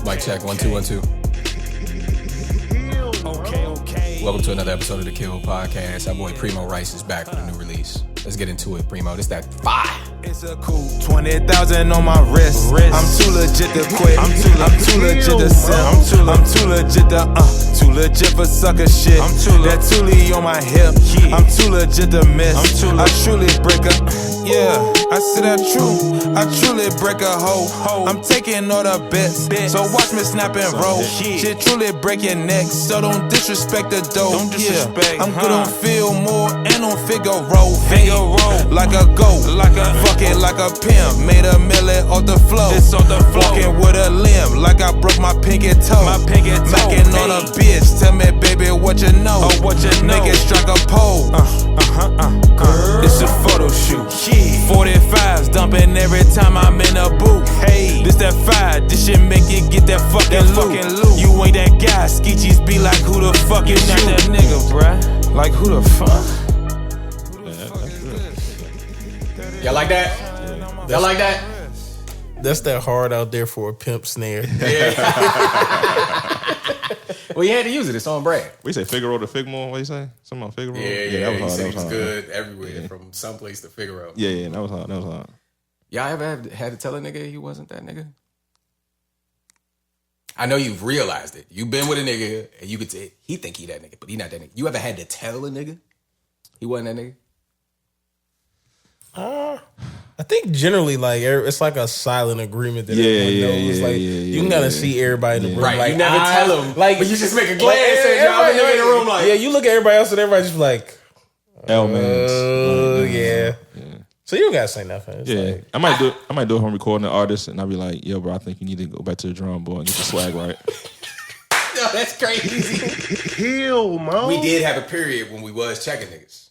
Mic check, 1 2 1 2. Okay. Welcome to another episode of the Kill Podcast. Our boy Premo Rice is back with a new release. Let's get into it, Premo. This that fire. It's a cool 20,000 on my wrist. I'm too legit to quit. I'm too legit to sin. I'm too legit to too legit for sucker shit. That Thule on my hip. I'm too legit to miss. I truly break a I said that true. I truly break a hoe. I'm taking all the bets. So watch me snap and roll. Shit truly break your neck. So don't disrespect the dough. I'm good on feel more and on figure roll. Like a goat, fuck it like a pimp. Made a million off the floor. Walking with a limb, like I broke my pinky toe. Macking on a bitch, tell me baby what you know. Make it strike a pole. It's a photo shoot. 45s dumping every time I'm in a booth. Hey, this that fire, this shit make you get that fucking loot. You ain't that guy, Skeechies be like who the fuck is you? Not that nigga, bruh. Like who the fuck? Y'all like that? Y'all like that? That's that hard out there for a pimp snare. Yeah. Well, you had to use it. It's on brand. We say Figaro to Figmore. What you say? Something about Figaro? Yeah. That was hard. It was good everywhere, from someplace to Figaro. Yeah, that was hard. Y'all ever had to tell a nigga he wasn't that nigga? I know you've realized it. You've been with a nigga, and you could say he think he that nigga, but he not that nigga. You ever had to tell a nigga he wasn't that nigga? I think generally, like, it's like a silent agreement that everyone knows. You can kind of see everybody in the room. Right, like, you never tell them. Like, but you just make a glance and y'all in the room like... Yeah, you look at everybody else and everybody just like... man. Yeah. So you don't gotta say nothing. It's like, I might do it from recording an artist and I'll be like, yo, bro, I think you need to go back to the drawing board and get your swag right. No, that's crazy. Hell, man. We did have a period when we was checking niggas.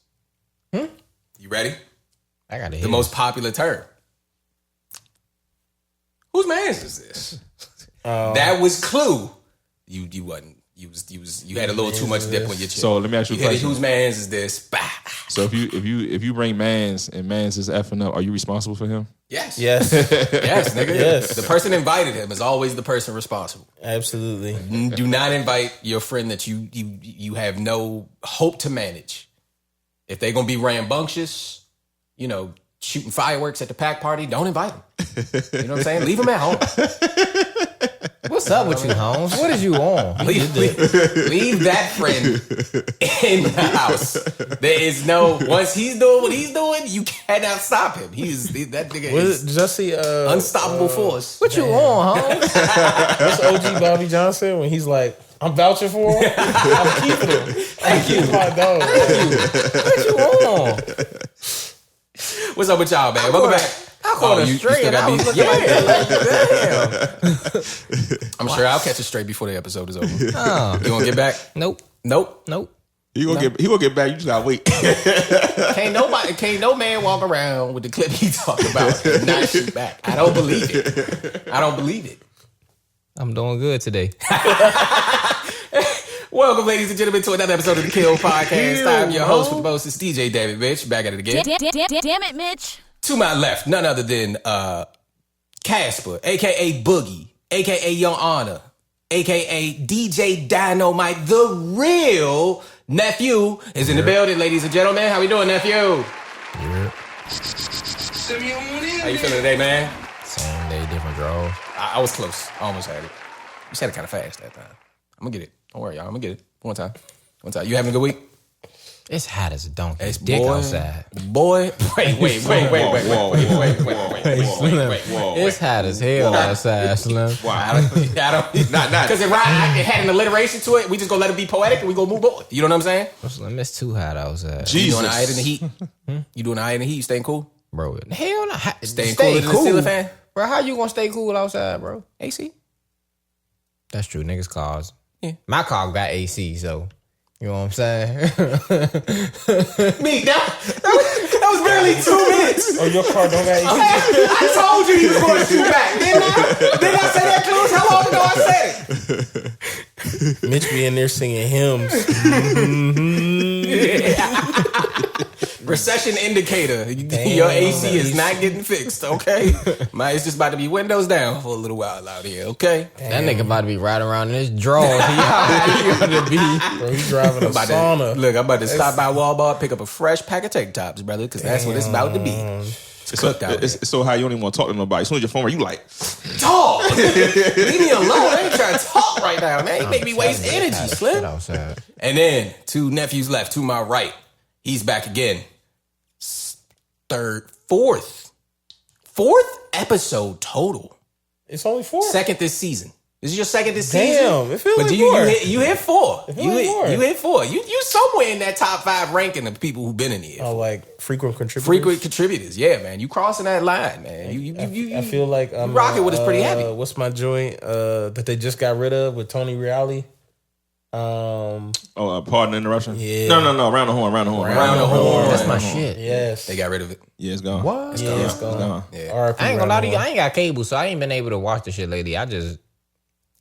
You ready? I got the most popular term. Whose man's is this? That was Clue. You wasn't. You had a little too much dip on your chin. So let me ask you a question. Whose man's is this? Bah. So if you bring mans and mans is effing up, are you responsible for him? Yes. Yes, nigga. Yes. The person invited him is always the person responsible. Absolutely. Do not invite your friend that you have no hope to manage. If they're gonna be rambunctious, shooting fireworks at the pack party, don't invite them. You know what I'm saying? Leave them at home. What's up with you, Holmes? What is you on? Leave that friend in the house. There is no, once he's doing what he's doing, you cannot stop him. That nigga is Jesse, unstoppable force. What you on, Holmes? What's OG Bobby Johnson when he's like, I'm vouching for him. I'm keeping him. Thank you. My dog. What you on? What's up with y'all, man? Welcome back. I caught a straight and I was looking like that. Damn. I'm sure I'll catch a straight before the episode is over. You gonna get back? Nope. He gonna get back. You just gotta wait. Can't no man walk around with the clip he talked about and not shoot back. I don't believe it. I'm doing good today. Welcome, ladies and gentlemen, to another episode of the Kill Podcast. I'm your host with the most, it's DJ David Mitch, back at it again. Damn it, Mitch. To my left, none other than Casper, a.k.a. Boogie, a.k.a. Young Honor, a.k.a. DJ Dynamite, the real nephew, is in the building, ladies and gentlemen. How we doing, nephew? Yeah. How you feeling today, man? Same day, different draws. I was close. I almost had it. You said it kind of fast that time. I'm going to get it. Don't worry, y'all. I'm going to get it. One time. You having a good week? It's hot as a donkey. It's dick outside. Wait. It's hot as hell outside, Slim. I don't. Because it had an alliteration to it. We just gonna let it be poetic and we gonna move on. You know what I'm saying? Slim, it's too hot outside. Jesus. You doing all right in the heat? You doing all right in the heat? You staying cool? Bro, hell no. Staying cooler than a ceiling fan? Bro, how you gonna stay cool outside, bro? AC? That's true. Niggas' cars. Yeah. My car got AC, so... You know what I'm saying? Me, that was barely 2 minutes. Oh, your car don't got AC? I told you was going to shoot back. Didn't I say that, Clues? How long ago I said it? Mitch be in there singing hymns. Recession indicator. Your AC is not getting fixed, okay? It's just about to be windows down for a little while out here, okay? That nigga about to be riding around in his drawers. He gonna be. Bro, he's driving a sauna. Look, I'm about to stop by Walmart, pick up a fresh pack of tank tops, brother, because that's what it's about to be. It's cooked out. It's so high you don't even want to talk to nobody. As soon as your phone ring, you like, dog. Leave me alone. I ain't trying to talk right now, man. You make me waste energy, Slim. And then 2 nephews left to my right. He's back again. Fourth episode total. It's only 4. Second this season. This is your second this season. Damn, it feels but like you 4. You hit 4. You like hit 4. You somewhere in that top 5 ranking of people who've been in here. Oh, like frequent contributors. Frequent contributors, yeah, man. You crossing that line, man. I feel like you rocking with us pretty heavy. What's my joint that they just got rid of with Tony Reali? pardon the interruption. Yeah. No. Round the horn. Round the horn. That's my shit. Yes, They got rid of it. Yeah, it's gone. What? It's gone. Yeah. R.I.P. I ain't gonna lie to you. Round I ain't got cable, so I ain't been able to watch the shit lately. I just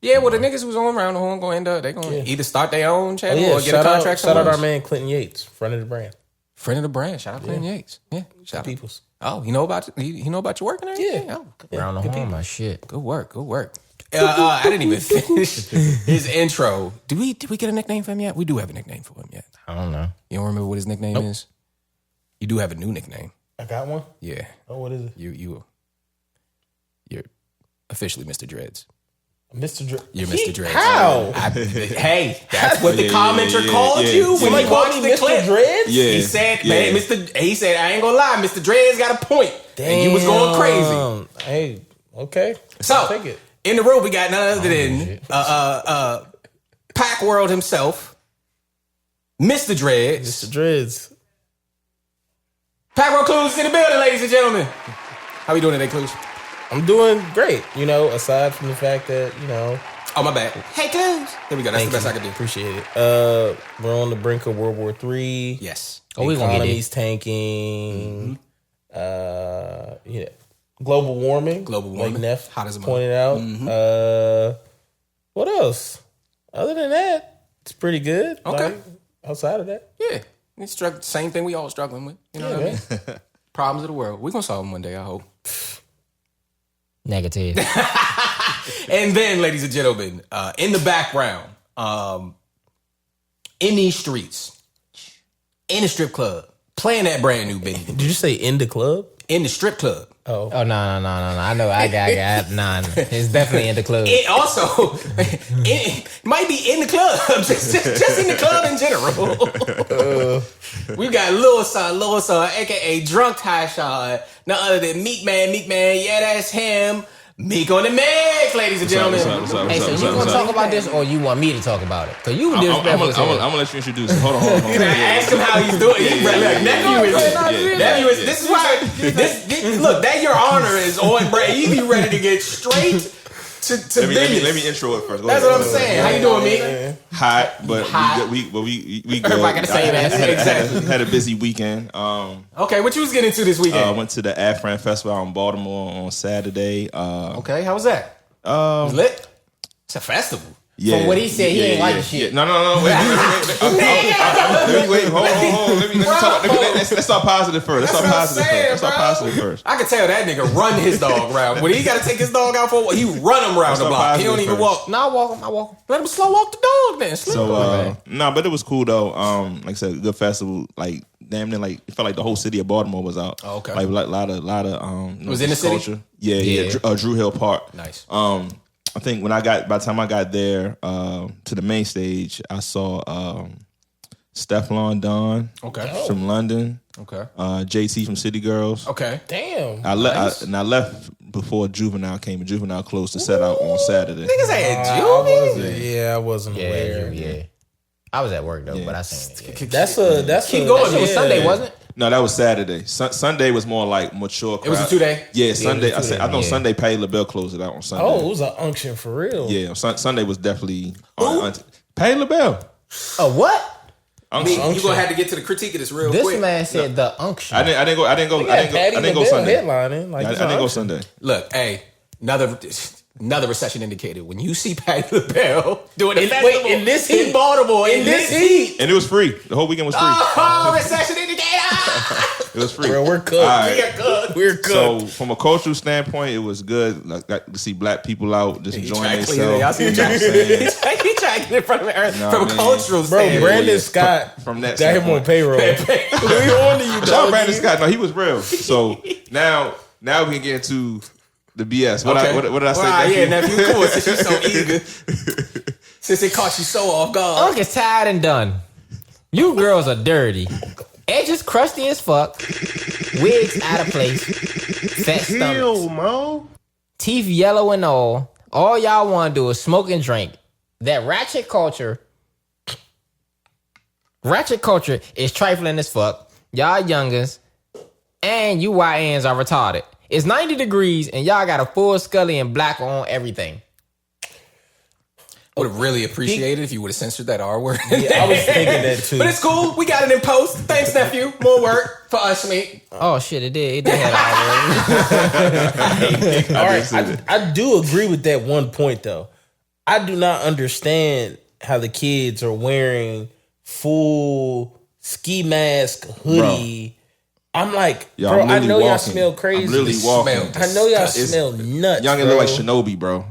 Yeah, well, the niggas who's on Round the Horn gonna end up, they gonna either start their own the Horn. channel or get a contract Shout out somewhere our else. man Clinton Yates, friend of the brand. Friend of the brand. Shout out Clinton Yates. Yeah, shout out. Peoples. Oh, you know about your work and everything? Yeah. Oh, round the horn, my shit. good work. I didn't even finish his intro. Did we get a nickname for him yet? We do have a nickname for him yet. I don't know. You don't remember what his nickname is? You do have a new nickname. I got one. Yeah. Oh, what is it? You're officially Mr. Dreads. Mr. Dre. You're Mr. Dreads. How? Hey, that's what the commenter called yeah. you when Somebody he called watched me the Mr. clip. Dreads? Yeah. He said, Yeah. man, he said, I ain't gonna lie, Mr. Dreads got a point. And you was going crazy. Hey, okay. So, I'll take it. in the room, we got none other than Pac World himself, Mr. Dreads. Mr. Dreads. Pac World Clues in the building, ladies and gentlemen. How we doing today, Clues? I'm doing great, aside from the fact that, Oh, my bad. Hey, Clues. There we go. That's the best I could do. Appreciate it. We're on the brink of World War III. Yes. Oh, we gonna get Economy's it. tanking. Global warming. Like Neff Hot as a pointed out. What else? Other than that, it's pretty good. Okay. Like, outside of that. Yeah. It's same thing we all struggling with. You know what I mean? Problems of the world. We're going to solve them one day, I hope. Negative. And then, ladies and gentlemen, in the background, in these streets, in the strip club, playing that brand new Benny. Did you say in the club? In the strip club. Oh no. I know. I got nah. It's definitely in the club. It also it might be in the club, just in the club in general. We got Lil Son, aka Drunk Ty Shot, none other than Meek Man. Yeah, that's him. MiqueOnTheMix, ladies and gentlemen. Hey, so you gonna talk about this, or you want me to talk about it? Cause you I'm disrespectful. gonna let you introduce him. Hold on. Can I ask him how he's doing? Nephew is. This is why. Look, that your honor is on brand. You be ready to get straight to business. Let me intro it first. That's what I'm saying. How you doing, Meek? Hot, but Hot. we good. Everybody got the same answer. Exactly. Had a busy weekend. Okay, what you was getting into this weekend? Went to the AFRAM festival out in Baltimore on Saturday. Okay, how was that? It was lit. It's a festival. Yeah, From what he said, he ain't like the shit. Yeah. No. Wait. Hold on. Let's start positive first. I can tell that nigga run his dog round. When he got to take his dog out for, he run him round the block. He don't even walk. No, I walk him. Let him slow walk the dog then. So but it was cool though. Like I said, good festival. Like damn near like it felt like the whole city of Baltimore was out. Oh, okay. Like a lot of was in the city? culture. Yeah. Drew Hill Park. Nice. I think by the time I got there to the main stage, I saw Stefflon Don from London. Okay. JT from City Girls. Okay. Damn. I left before Juvenile came. Juvenile closed to set out on Saturday. Niggas had Juvie. I wasn't aware. Yeah. I was at work though, but I seen it. That's Keep going. It was Sunday, wasn't it? No, that was Saturday. Sunday was more like mature crowd. It was a 2-day? Yeah, Sunday. it was a 2-day. I know Sunday Patti LaBelle closed it out on Sunday. Oh, it was an unction for real. Yeah, Sunday was definitely Patti LaBelle. Oh, what? You gonna have to get to the critique of this real This quick. man said the unction. I didn't go Patty Sunday. headlining. Like, I didn't go Sunday. Look, hey, another Another recession indicator. When you see Patti LaBelle doing a festival in this heat? in Baltimore, in this heat. And it was free. The whole weekend was free. Oh, recession indicator. It was free. Bro, we're cooked. Right. We're cooked. So from a cultural standpoint, it was good. Like, got to see black people out just enjoying themselves. Y'all see him trying to get in front of her from a cultural Bro, standpoint. Brandon Scott from that got him on payroll. We on to you, Shout out dog. Brandon Scott. No, he was real. So now we can get into the BS. What did I say? Wow, yeah, nephew. Come on, since you're so eager. Since it caught you so off guard. Unc is tired and done. You girls are dirty. Edges crusty as fuck. Wigs out of place. Fat stomachs. Mo. Teeth yellow and all. All y'all want to do is smoke and drink. That ratchet culture is trifling as fuck. Y'all youngins and you YNs are retarded. It's 90 degrees and y'all got a full Scully and black on everything. I would have really appreciated if you would have censored that R word. Yeah, I was thinking that too. But it's cool. We got it in post. Thanks, nephew. More work for us, Mique. Oh shit, it did. It did have All right, I do agree with that one point though. I do not understand how the kids are wearing full ski mask hoodie. I'm like, Yo, bro, I'm I literally know y'all walking. smell crazy. I'm literally walking. I know y'all smell nuts. Young and bro. look like Shinobi, bro.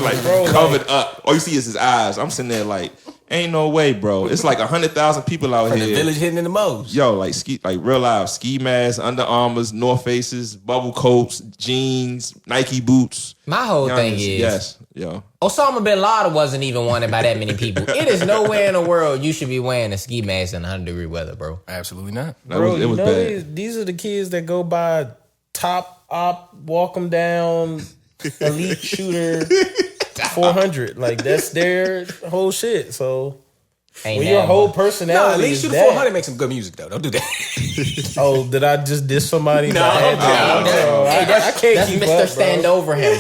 Like Bro, covered up. All you see is his eyes. I'm sitting there like, ain't no way, bro. It's like 100,000 people out From here. the village hitting in the most. Yo, like real life ski masks, Under Armours, North Faces, bubble coats, jeans, Nike boots. My whole thing is, yes, yo. Osama bin Laden wasn't even wanted by that many people. It is nowhere in the world you should be wearing a ski mask in 100-degree weather, bro. Absolutely not. Bro, It was bad. these are the kids that go by top op, walk them down, elite shooter 400. Like that's their whole shit. So Ain't when that your whole one. personality At least is shoot the that. 400 make some good music, though. Don't do that. Oh, did I just diss somebody? No, I can't That's keep Mr. up, Stand bro. Over him.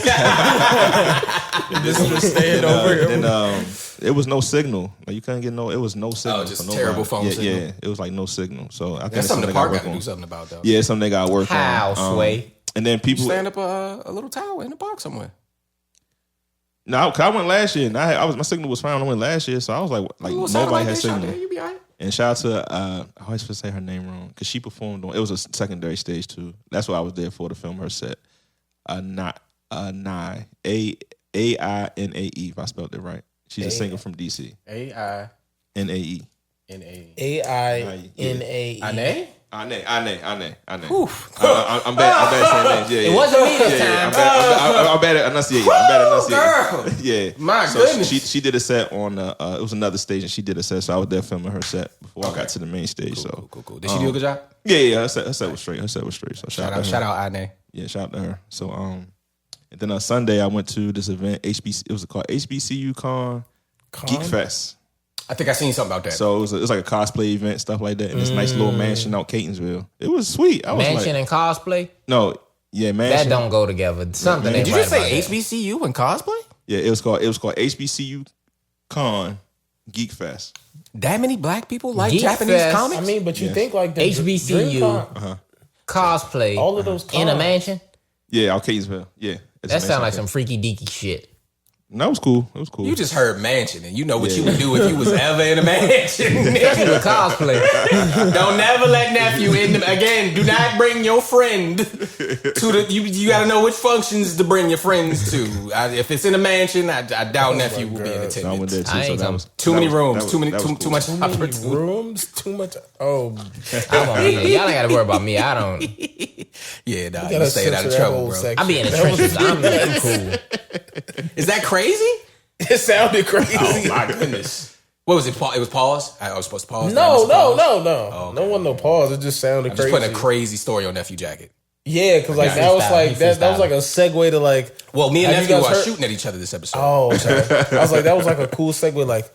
Mr. Stand over him. Then it was no signal. Like you couldn't get no. It was no signal. just for terrible nobody. phone signal. Yeah, it was like no signal. So I think That's it's something the they park gotta got to work do on. something about, though. Yeah, it's something they got to work How, on. Sway? And then people Stand up a little tower in the park somewhere. No, cause I went last year, and my signal was fine. I went last year, so I was like nobody had signal. You be all right. And shout out to I always supposed to say her name wrong because she performed on. It was a secondary stage too. That's what I was there for to film her set. Nae AINAE. If I spelled it right, she's a singer from DC. AINAE. NAE. AINAE. Ane? Ane. I'm bad saying names. Yeah, It wasn't me this time. I'm bad at enunciating. I'm bad at enunciating. Girl. Yeah. My So goodness. She did a set on it was another stage and she did a set, so I was there filming her set before I got to the main stage. Cool. Did she do a good job? Yeah. Her set was straight. So Shout out Ane. Yeah, shout out to her. So and then on Sunday I went to this event, It was called HBCU Con Geek Fest. I think I seen something about that. So it was like a cosplay event, stuff like that, in this nice little mansion out Catonsville. It was sweet. I was Mansion like, and cosplay? no, yeah, mansion. That don't go together. Something Did ain't Did you right just say about that. HBCU and cosplay? Yeah, it was called HBCU Con Geek Fest. That many black people like Geek Japanese Fest. comics? I mean, but you Yes. think like the HBCU. DreamCon, Cosplay all of those in a cons. mansion? Yeah, out Catonsville. Yeah, That sounds like some freaky deaky shit. No, it was cool. It was cool. You just heard mansion, and you know what you would do if you was ever in a mansion. Especially with cosplay. Don't never let nephew in. Again, do not bring your friend to the. You got to know which functions to bring your friends to. If it's in a mansion, I doubt nephew will be in So I went there attendance. too. I So ain't that come. was Too many rooms, that was- too that was too cool. much Too many opportunity. rooms, too much. Oh, I won't be there. Y'all ain't got to worry about me. I don't. Yeah, nah, gotta you staying out censor of that I trouble, whole bro. section. be in the That was- trenches. I'm cool. Is that crazy? It sounded crazy. Oh my goodness. What was it? It was pause. I was supposed to pause. No, Pause? no one, no pause. It just sounded I'm just crazy. putting a crazy story on nephew jacket. Yeah, because like He that was freestyle, like he that was freestyle. like a segue to like. Well, me and Have you nephew guys are heard- shooting at each other this episode. Oh, okay. I was like, that was like a cool segue, like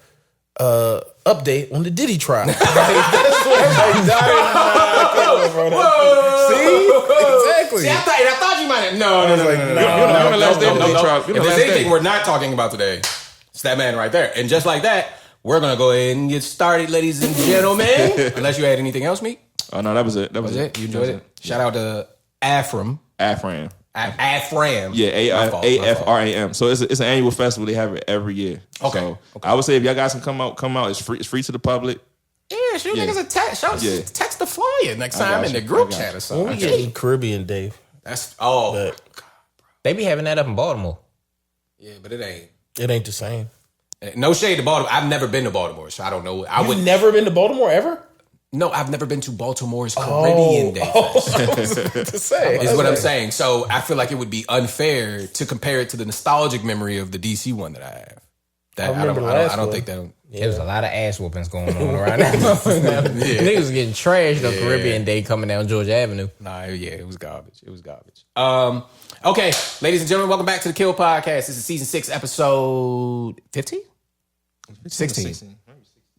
update on the Diddy trial. Like, that's what I was like, dying. See, exactly. See, I thought you might have. No. If there's anything we're not talking about today, it's that man right there. And just like that, we're gonna go ahead and get started, ladies and gentlemen. Unless you had anything else, Mique. Oh no, that was it. That was Was it? You enjoyed it? Shout out to AFRAM. AFRAM. AFRAM. Yeah, My fault. AFRAM. So it's an annual festival. They have it every year. Okay. So I would say if y'all guys can come out. It's free to the public. Yeah, shoot niggas a text. Text the flyer next I time got in the you. group I got chat or When something. we get in Caribbean, Dave. That's But They be having that up in Baltimore. yeah, but it ain't. it ain't the same. No shade to Baltimore. I've never been to Baltimore, so I don't know. I would You've never been to Baltimore ever? No, I've never been to Baltimore's Caribbean Day Fest. I was about to say. Is what I'm saying. So I feel like it would be unfair to compare it to the nostalgic memory of the DC one that I have. That I remember the last don't one. think that. There was a lot of ass whoopings going on around that. Niggas was getting trashed on Caribbean Day coming down Georgia Avenue. Nah, yeah, it was garbage. It was garbage. Okay, ladies and gentlemen, welcome back to the Kill Podcast. This is season 6, episode 15? 16.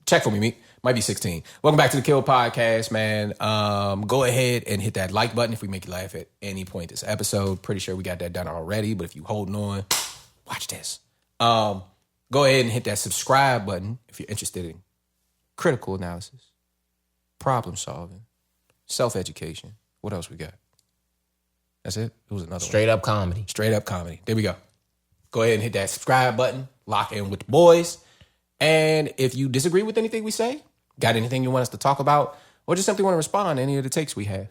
Check for me, Mique. Might be 16. Welcome back to the Kill Podcast, man. Go ahead and hit that like button if we make you laugh at any point this episode. Pretty sure we got that done already, but if you holding on, watch this. Go ahead and hit that subscribe button if you're interested in critical analysis, problem solving, self-education. What else we got? That's it? It was another Straight up comedy. Straight up comedy. There we go. Go ahead and hit that subscribe button. Lock in with the boys. And if you disagree with anything we say, got anything you want us to talk about, or just simply want to respond to any of the takes we have,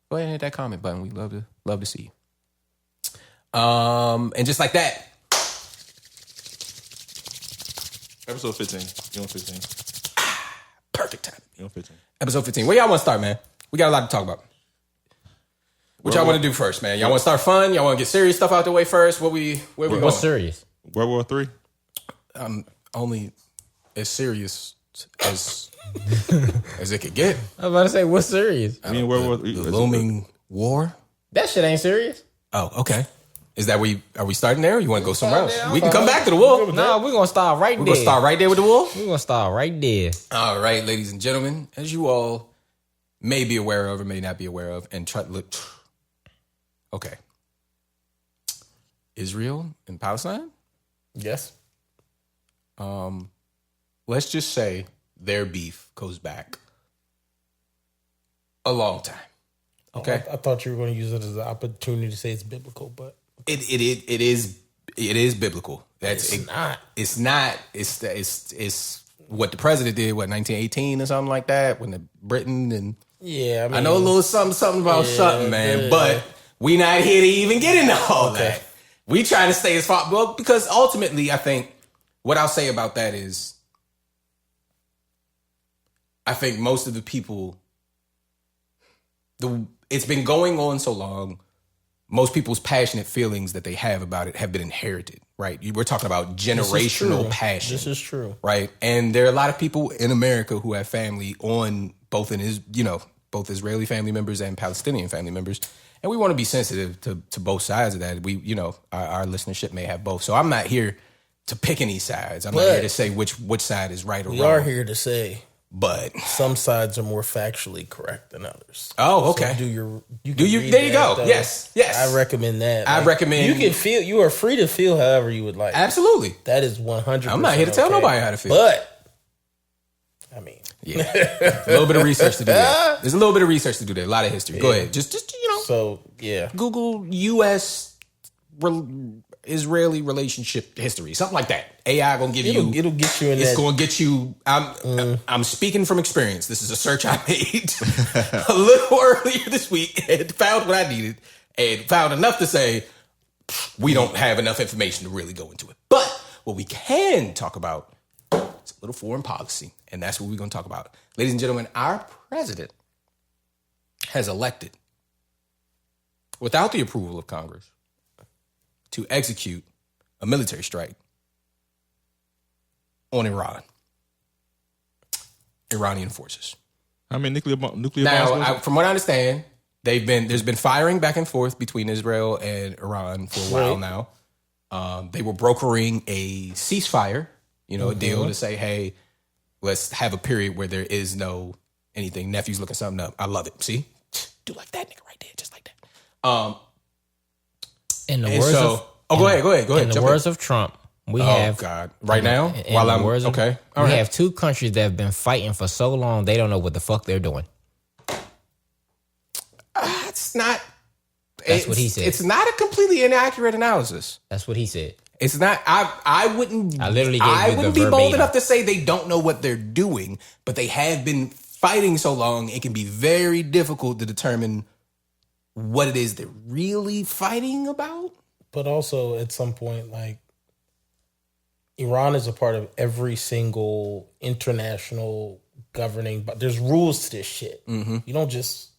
go ahead and hit that comment button. We love to see you. And just like that. Episode 15. You on 15? Perfect time. You on 15? Episode 15. Where y'all want to start, man? We got a lot to talk about. What y'all want to do first, man? Y'all want to start fun? Y'all want to get serious stuff out the way first? Where we going? What's serious? World War III? Only as serious as it could get. I was about to say, what's serious? I mean, World War III. The looming war. That shit ain't serious. Oh, okay. Is that are we starting there? Or you want to go somewhere else? We can come back to the war. No, we're gonna start right We're there. gonna start right there with the war. We're gonna start right there. All right, ladies and gentlemen, as you all may be aware of or may not be aware of, and try to look. Okay. Israel and Palestine? Yes. Let's just say their beef goes back a long time. Okay. I thought you were going to use it as an opportunity to say it's biblical, but It is biblical. it's not. It's not. It's what the president did. What 1918 or something like that when the Britain and Yeah, I know a little something about something, man. yeah. But we not here to even get into all that. We try to stay as far because ultimately, I think what I'll say about that is, I think most of the people, it's been going on so long. Most people's passionate feelings that they have about it have been inherited, right? We're talking about generational passion. This is true. Right. And there are a lot of people in America who have family on both both Israeli family members and Palestinian family members. And we want to be sensitive to both sides of that. Our listenership may have both. So I'm not here to pick any sides. I'm not here to say which side is right or We wrong. are here to say But some sides are more factually correct than others. Oh, okay. So you there you go. though. Yes. I recommend that. I recommend- you are free to feel however you would like. absolutely. That is 100%. I'm not here to tell nobody how to feel. But I mean, Yeah. A little bit of research to do there. There's a little bit of research to do there. A lot of history. Go ahead. Just so yeah. Google U.S. Israeli relationship history, something like that. AI gonna give you. It'll get you in It's that. gonna get you. I'm speaking from experience. This is a search I made a little earlier this week and found what I needed and found enough to say we don't have enough information to really go into it. But what we can talk about is a little foreign policy, and that's what we're gonna talk about, ladies and gentlemen. Our president has elected, without the approval of Congress, to execute a military strike on Iranian forces. How many nuclear bombs? Now, from what I understand, there's been firing back and forth between Israel and Iran for a while now. They were brokering a ceasefire, a deal to say, hey, let's have a period where there is no anything. Nephew's looking something up. I love it. See? Do like that nigga right there, just like that. In the And words so, of go ahead. in the jump words in. of Trump, we Oh have God! Right now, in while the I'm words of- okay, all we right. have two countries that have been fighting for so long they don't know what the fuck they're doing. It's not That's what he said. It's not a completely inaccurate analysis. That's what he said. It's not. I wouldn't. I literally gave you I the wouldn't be bold verbatim. enough to say they don't know what they're doing, but they have been fighting so long. It can be very difficult to determine what it is they're really fighting about. But also, at some point, like, Iran is a part of every single international governing, but there's rules to this shit. You don't just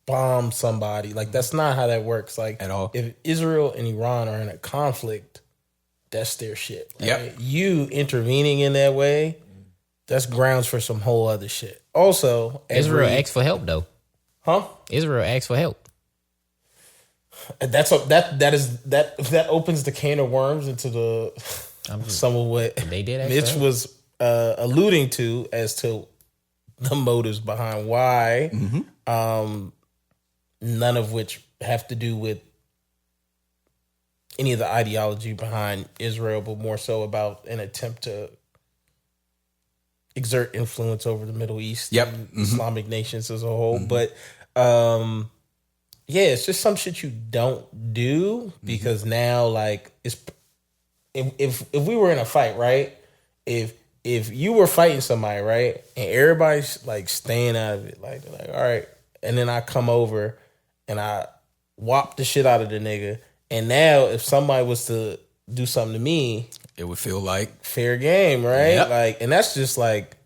bomb somebody. Like, that's not how that works. Like, At all. If Israel and Iran are in a conflict, that's their shit. Right? Yep. You intervening in that way, that's grounds for some whole other shit. Also, Israel asked for help though. huh? Israel asked for help. That's that opens the can of worms into the some of what They did ask Mitch for help. was alluding to as to the motives behind why, none of which have to do with any of the ideology behind Israel, but more so about an attempt to exert influence over the Middle East and Islamic nations as a whole. But yeah, it's just some shit you don't do because now, like, it's if we were in a fight, right? If you were fighting somebody, right, and everybody's like staying out of it, like they're like, all right, and then I come over and I whop the shit out of the nigga, and now if somebody was to do something to me, It would feel like fair game, right? Yep. Like, and that's just like,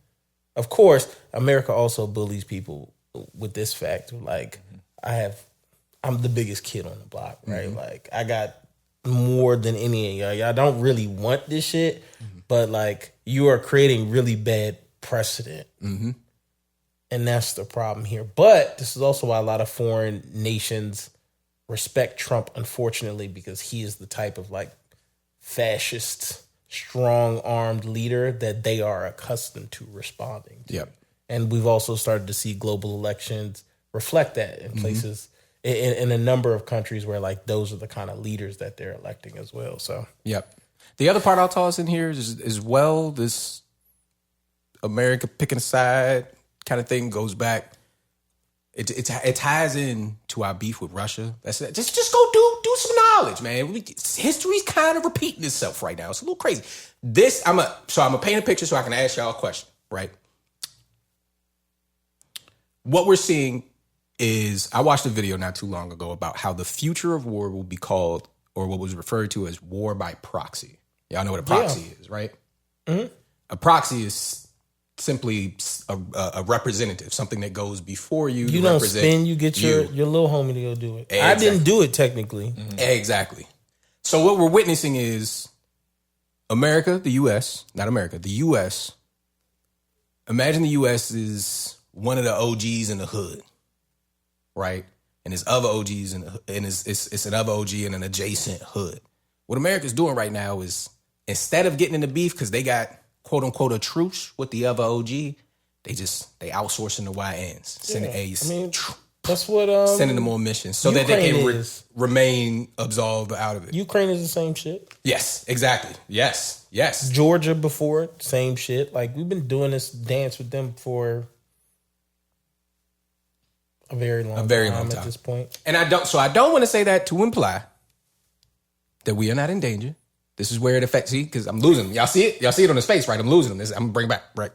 of course, America also bullies people with this fact of like, I'm the biggest kid on the block, right? Like, I got more than any of y'all. Y'all don't really want this shit, but like, you are creating really bad precedent. And that's the problem here. But this is also why a lot of foreign nations respect Trump, unfortunately, because he is the type of like fascist, strong-armed leader that they are accustomed to responding to. Yep. And we've also started to see global elections reflect that in places, in a number of countries where like those are the kind of leaders that they're electing as well. So Yep. The other part I'll toss in here is as well, this America picking a side kind of thing goes back. It ties in to our beef with Russia. That's it. Just go do some knowledge, man. History's kind of repeating itself right now. It's a little crazy. I'm gonna paint a picture so I can ask y'all a question, right? What we're seeing is, I watched a video not too long ago about how the future of war will be called, or what was referred to as war by proxy. Y'all know what a proxy is, right? A proxy is simply a representative, something that goes before you. you to don't represent spin, you get your you. little homie to go do it. I Exactly. didn't do it technically. Exactly. So what we're witnessing is America, the U.S., not America, the U.S. Imagine the U.S. is one of the OGs in the hood, right? And there's other OGs and it's another OG in an adjacent hood. What America's doing right now is, instead of getting into beef because they got quote unquote a truce with the other OG, they outsourcing the YNs, sending A's, I mean, that's what sending them on missions so that they Ukraine can is. remain absolved out of it. Ukraine is the same shit. Yes, exactly. Yes. Georgia before it, same shit. Like, we've been doing this dance with them for a very long time at this point. And I don't want to say that to imply that we are not in danger. This is where it affects you, because I'm losing them. Y'all see it? Y'all see it on his face, right? I'm losing them. I'm gonna bring back, right?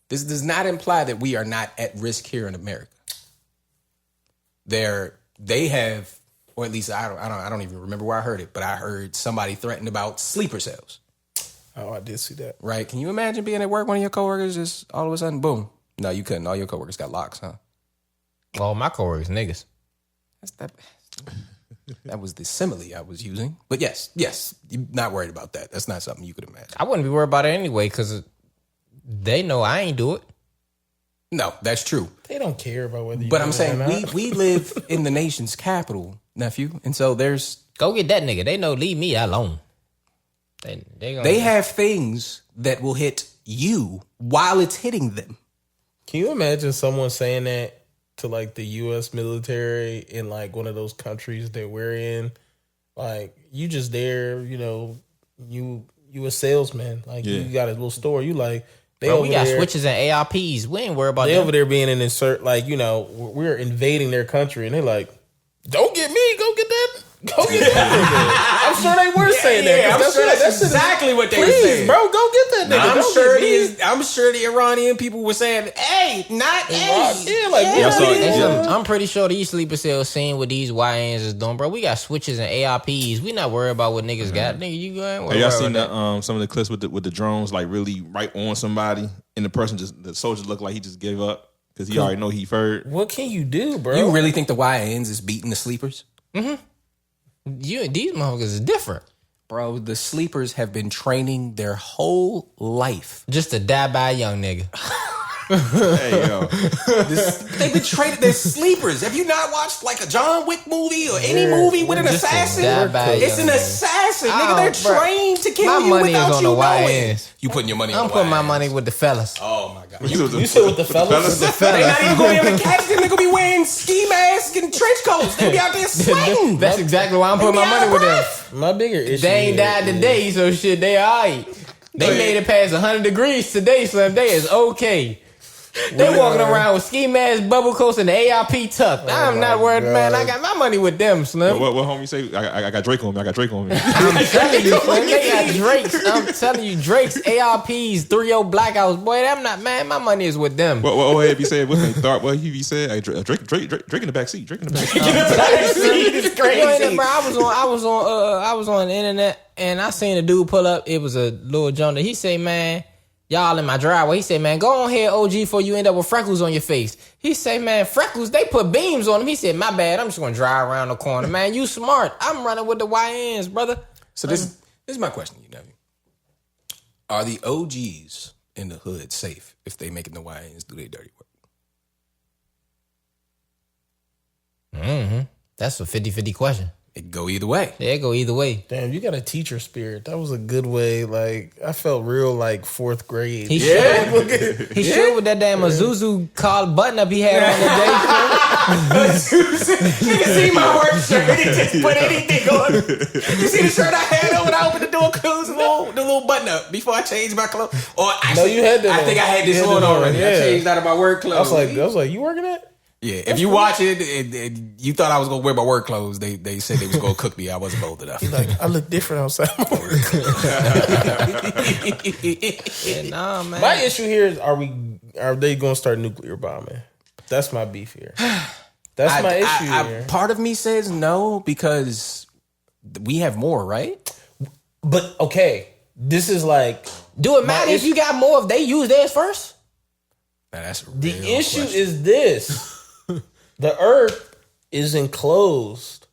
This does not imply that we are not at risk here in America. They have, or at least I don't even remember where I heard it, but I heard somebody threatened about sleeper cells. Oh, I did see that. Right? Can you imagine being at work, one of your coworkers just all of a sudden, boom? No, you couldn't. All your coworkers got locks, huh? Well, my coworkers niggas. That was the simile I was using. But yes, you're not worried about that. That's not something you could imagine. I wouldn't be worried about it anyway because they know I ain't do it. No, that's true. They don't care about whether you But do I'm it or saying not. we live in the nation's capital, nephew. And so Go get that nigga. They know leave me alone. They have things that will hit you while it's hitting them. Can you imagine someone saying that to like the U.S. military in like one of those countries that we're in? Like, you just there, you a salesman. Like, you got a little store. You like, they Bro, over we got there, switches and ARPs. We ain't worried about they that. over there being an insert. Like, we're invading their country, and they're like, don't get me. Go get that. Go get that nigga. I'm sure they were saying that. Yeah, I'm sure that's exactly what they were Please, saying. bro, go get that nigga. I'm sure the Iranian people were saying, "Hey, not hey." Yeah, like I'm pretty sure these sleeper cells seeing what these YNs is doing, bro. We got switches and ARPs. We not worried about what niggas got. Nigga, you going? Have y'all seen some of the clips with the drones, like really right on somebody, and the soldier looked like he just gave up because he already know he furred. What can you do, bro? You really think the YNs is beating the sleepers? These motherfuckers is different. Bro, the sleepers have been training their whole life Just to die by a young nigga. Hey, yo. They've been training. They're sleepers. Have you not watched like a John Wick movie or any movie with an Just to assassin? die by a It's young an nigga. assassin, nigga. Oh, They're bro. trained to kill My you money is without on you the knowing. YNs. You putting your money on I'm the putting my YNs. money with the fellas. Oh my god. You said with the fellas? They're not even going to be able to catch them. They're going to be wearing ski masks and trench coats. They'll be out there sweating. That's exactly why I'm putting my money with them. My bigger issue. They ain't died today, so shit, they alright. They made it past 100 degrees today, so they is okay. They walking around with ski masks, bubble coats, and the ARP tucked. I'm not worried, man. I got my money with them, Slim. What homie say? I got Drake on me. I got Drake on me. I'm telling you, Slim, they got Drakes. I'm telling you, Drakes, ARPs, 3-0 blackouts. Boy, I'm not, man. My money is with them. What he be saying? What he be saying? Hey, Drake in the backseat. Drake in the backseat. It's crazy. Bro, I was on the internet and I seen a dude pull up. It was a little Jonah. He say, man, y'all in my driveway. He said, man, go on here, OG, before you end up with freckles on your face. He say, man, freckles, they put beams on them. He said, my bad, I'm just gonna drive around the corner. Man, you smart. I'm running with the YNs, brother. So this is my question to you, nephew. Are the OGs in the hood safe if they making the YNs do their dirty work? That's a 50-50 question. It go either way. Yeah, it go either way. Damn, you got a teacher spirit. That was a good way. Like, I felt real like fourth grade. He should with that damn Azuzu collar button up he had on the day. You can see my work shirt. He just put anything on. You see the shirt I had on when I opened the door, closed the little button up before I changed my clothes. Or actually, you had that I on. think I had You this had on that on, already. yeah. I changed out of my work clothes. I was like, you working at? Yeah, if you watch it, you thought I was gonna wear my work clothes. They said they was gonna cook me. I wasn't bold enough. Like, I look different outside my work. Yeah, nah, man. My issue here is, are they gonna start nuclear bombing? That's my beef here. That's my issue here. Part of me says no because we have more, right? But okay, this is like, Do it matter if you got more if they use theirs first? Now, that's a the real issue question. is this: the Earth is enclosed.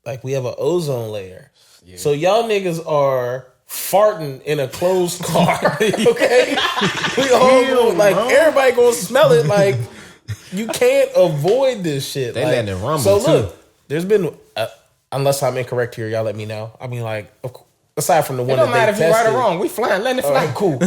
Like, we have an ozone layer. Yeah. So y'all niggas are farting in a closed car. Okay, we all like everybody gonna smell it. Like, you can't avoid this shit. They like, letting it rumble, so too. look, there's been unless I'm incorrect here, y'all let me know. I mean, like, aside from the It one don't that matter they if you're right tested, or wrong. We flying, letting it fly. all right, cool.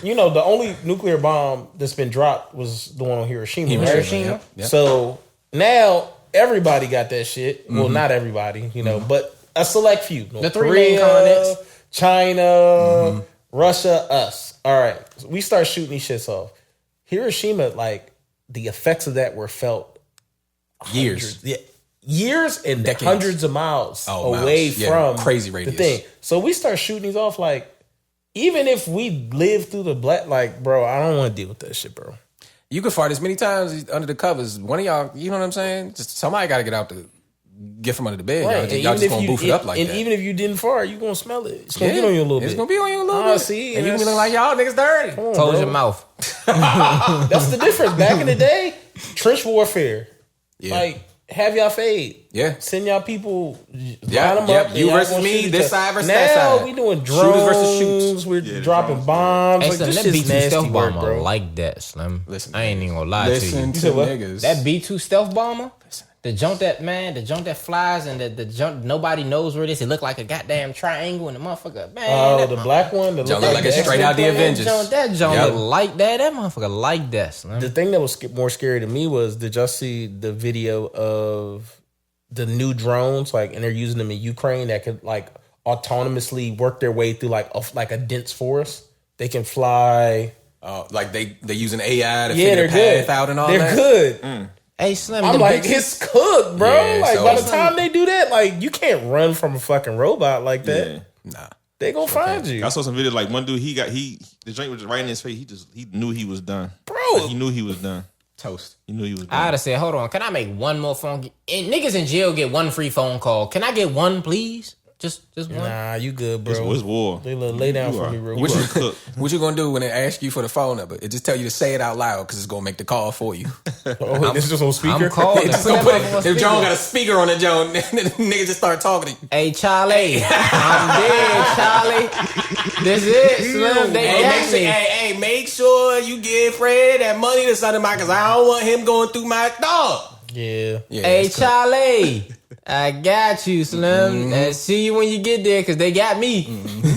You know, the only nuclear bomb that's been dropped was the one on Hiroshima. Right? Hiroshima. Yep. So now everybody got that shit. Well, not everybody, you know, but a select few. The three main continents. China, Russia, us. All right. So we start shooting these shits off. Hiroshima, like, the effects of that were felt Years. years and Decades. hundreds of miles Oh, away miles. Yeah, from crazy the radius. thing. So we start shooting these off, like, even if we live through the black, like, bro, I don't want to deal with that shit, bro. You can fart as many times under the covers. One of y'all, you know what I'm saying? Just somebody got to get from under the bed. Right. Y'all just gonna boof it up like and that. even if you didn't fart, you gonna smell it. It's gonna get on you a little bit. It's gonna be on you a little bit. See, and you gonna be looking like y'all niggas dirty. Come on, Close bro. your mouth. That's the difference. Back in the day, trench warfare. Yeah. Like, have y'all fade. Yeah. Send y'all people, Yeah, line them yep. up. You and y'all versus gonna me, shoot each this other. side versus now, that side. we doing drones. Shooters versus shoots. We're the dropping drones, bombs. Hey, Like, Slim, this that shit's B2 nasty stealth work, bomber bro. like that, Slim. Listen, I ain't even gonna lie to Listen you. to said what? niggas. That B2 stealth bomber, the junk that flies and the junk nobody knows where it is. It look like a goddamn triangle and the motherfucker, man. Oh, that the black one. That Jump look like it's the straight X-Men out the plane? Avengers. That junk Yep. look like that. That motherfucker like that, Slim. The thing that was more scary to me was, did y'all see the video of the new drones, like, and they're using them in Ukraine that could, like, autonomously work their way through like a dense forest. They can fly. Like they using AI to Yeah, figure they're the path good. out and all They're that. good. Hey, Slim. I'm the like, bitches- it's cooked, bro. Yeah, like so by the it's time they do that, like you can't run from a fucking robot like that. Yeah. Nah. They gonna find you, I saw some video like one dude. The joint was right in his face. He knew he was done, bro. Like, he knew he was done. Toast. He knew he was done. I'd have said, hold on, can I make one more phone? And niggas in jail get one free phone call. Can I get one, please? Just one. Nah, you good, bro. It's war. They lay down for me real You quick. are cooked. What you gonna do when they ask you for the phone number? It just tell you to say it out loud because it's gonna make the call for you. Oh, this just on speaker. I'm calling. It's Put gonna that put, motherfucker on if John speaker. got a speaker on the John, niggas just start talking to you. Hey, Charlie. I'm dead, Charlie. This is Slim. They got me. Hey, make sure you give Fred that money to Sunday because I don't want him going through my dog. Yeah. Hey, that's cool. Charlie. I got you, Slim. And see you when you get there because they got me.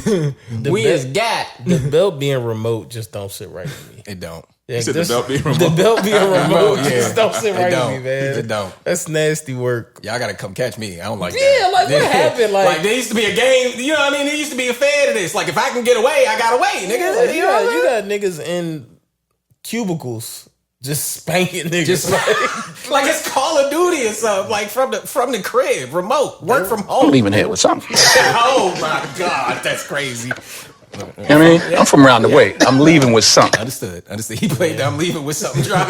We belt- is got. The belt being remote just don't sit right with me. It don't. Yeah, said the this- belt being remote? The belt being remote Yeah. just don't sit It right don't. with me, man. It don't. That's nasty work. Y'all gotta come catch me. I don't like that. Yeah, like, what happened? Like- there used to be a game. You know what I mean? There used to be a fan of this. Like if I can get away, I got away, nigga. Like, you know what I mean? you got niggas in cubicles just spanking niggas. Just like it's Call of Duty or something. Like from the crib, remote, work from home. I'm leaving here with something. Oh my God, that's crazy. You know what I mean? I'm from around the way. I'm leaving with something. Understood. He played I'm leaving with something dry.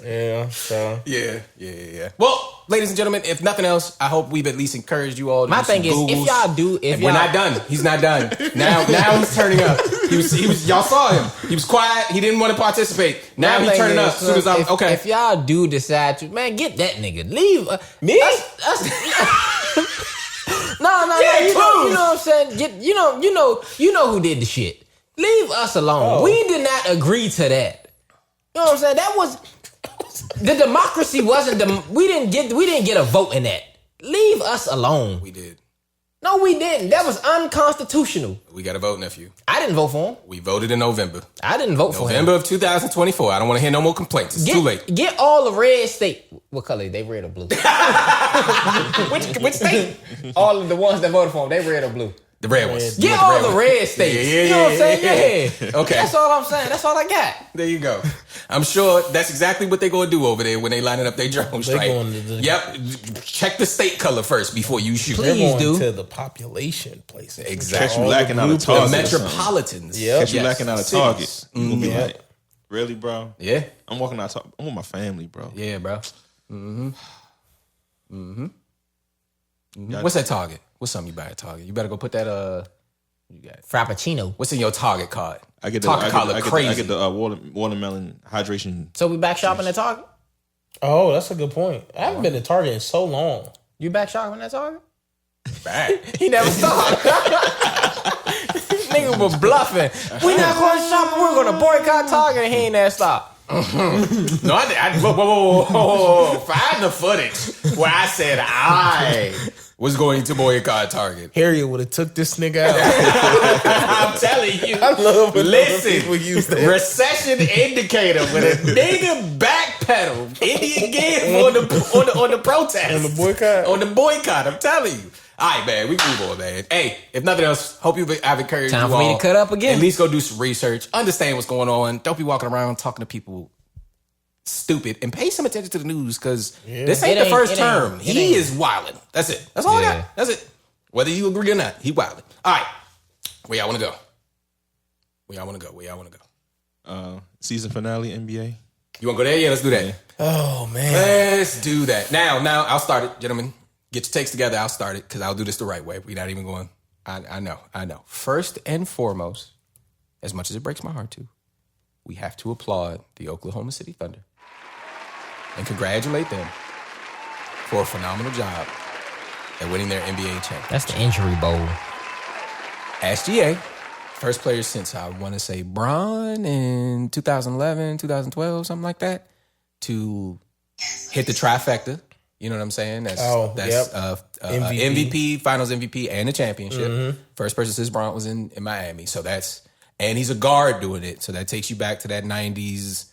Yeah, so Yeah. Well, ladies and gentlemen, if nothing else, I hope we've at least encouraged you all to My do some thing is, if Googles. y'all do, if And we're y'all not done. He's not done. Now he's turning up. He was. Y'all saw him. He was quiet. He didn't want to participate. Now My he's thing turning is, up. As soon as I'm if, okay. If y'all do decide to, man, get that nigga. Leave Me? No. Yeah, You know please. what I'm saying? Get you know who did the shit. Leave us alone. Oh. We did not agree to that. You know what I'm saying? That was the democracy wasn't we didn't get a vote in that. Leave us alone. we did. No, we didn't. That was unconstitutional. We got to vote, nephew. I didn't vote for him. We voted in November. I didn't vote for him. November of 2024. I don't want to hear no more complaints. It's too late. Get all the red state. What color? They red or blue? Which state? All of the ones that voted for him, they red or blue. The red ones. Get all the red states. Yeah, you know what I'm saying? Yeah. Okay. That's all I'm saying. That's all I got. There you go. I'm sure that's exactly what they're going to do over there when they lining up their drones, They right? going to the- Yep. Check the state color first before you shoot. they're Please going do. to the population places. Exactly. Catch you lacking out of The target. or something. metropolitans. Yep. Catch you Yes. lacking out of Cities. target. You gonna be like, really, bro? Yeah. I'm walking out. I'm with my family, bro. Yeah, bro. Y'all- What's that Target? What's something you buy at Target? You better go put that you got. Frappuccino. What's in your Target card? I get the Target I card get, look I get, crazy. I get the watermelon hydration. So we back shopping at Target? Oh, that's a good point. I haven't been to Target in so long. You back shopping at Target? Bad. He never stopped. Nigga was bluffing. We not going to shop. We're going to boycott Target, and he ain't never stopped. No, I whoa. Find the footage where I said I was going to boycott Target. Harriet would have took this nigga out. I'm telling you. I love when Listen, people use that. recession indicator with a nigga backpedal Indian game on the protest. On the boycott? On the boycott, I'm telling you. All right, man, we move on, man. Hey, if nothing else, hope I've encouraged Time you for me all. to cut up again. At least go do some research, understand what's going on. Don't be walking around talking to people stupid, and pay some attention to the news because this ain't It the first ain't- term. it He ain't. is wilding. That's it. That's all I Yeah. got. That's it. Whether you agree or not, he wilding. All right, where y'all want to go? Where y'all want to go? Season finale NBA. You want to go there? Yeah, let's do that. Oh, man. Let's do that. Now, I'll start it, gentlemen. Get your takes together. I'll start it because I'll do this the right way. We're not even going. I know. First and foremost, as much as it breaks my heart to, we have to applaud the Oklahoma City Thunder and congratulate them for a phenomenal job at winning their NBA championship. That's the injury bowl. SGA, first player since I want to say Bron in 2011, 2012, something like that, to hit the trifecta. You know what I'm saying? That's MVP, Finals MVP, and the championship. First person since Bron was in Miami. So and he's a guard doing it. So that takes you back to that 90s,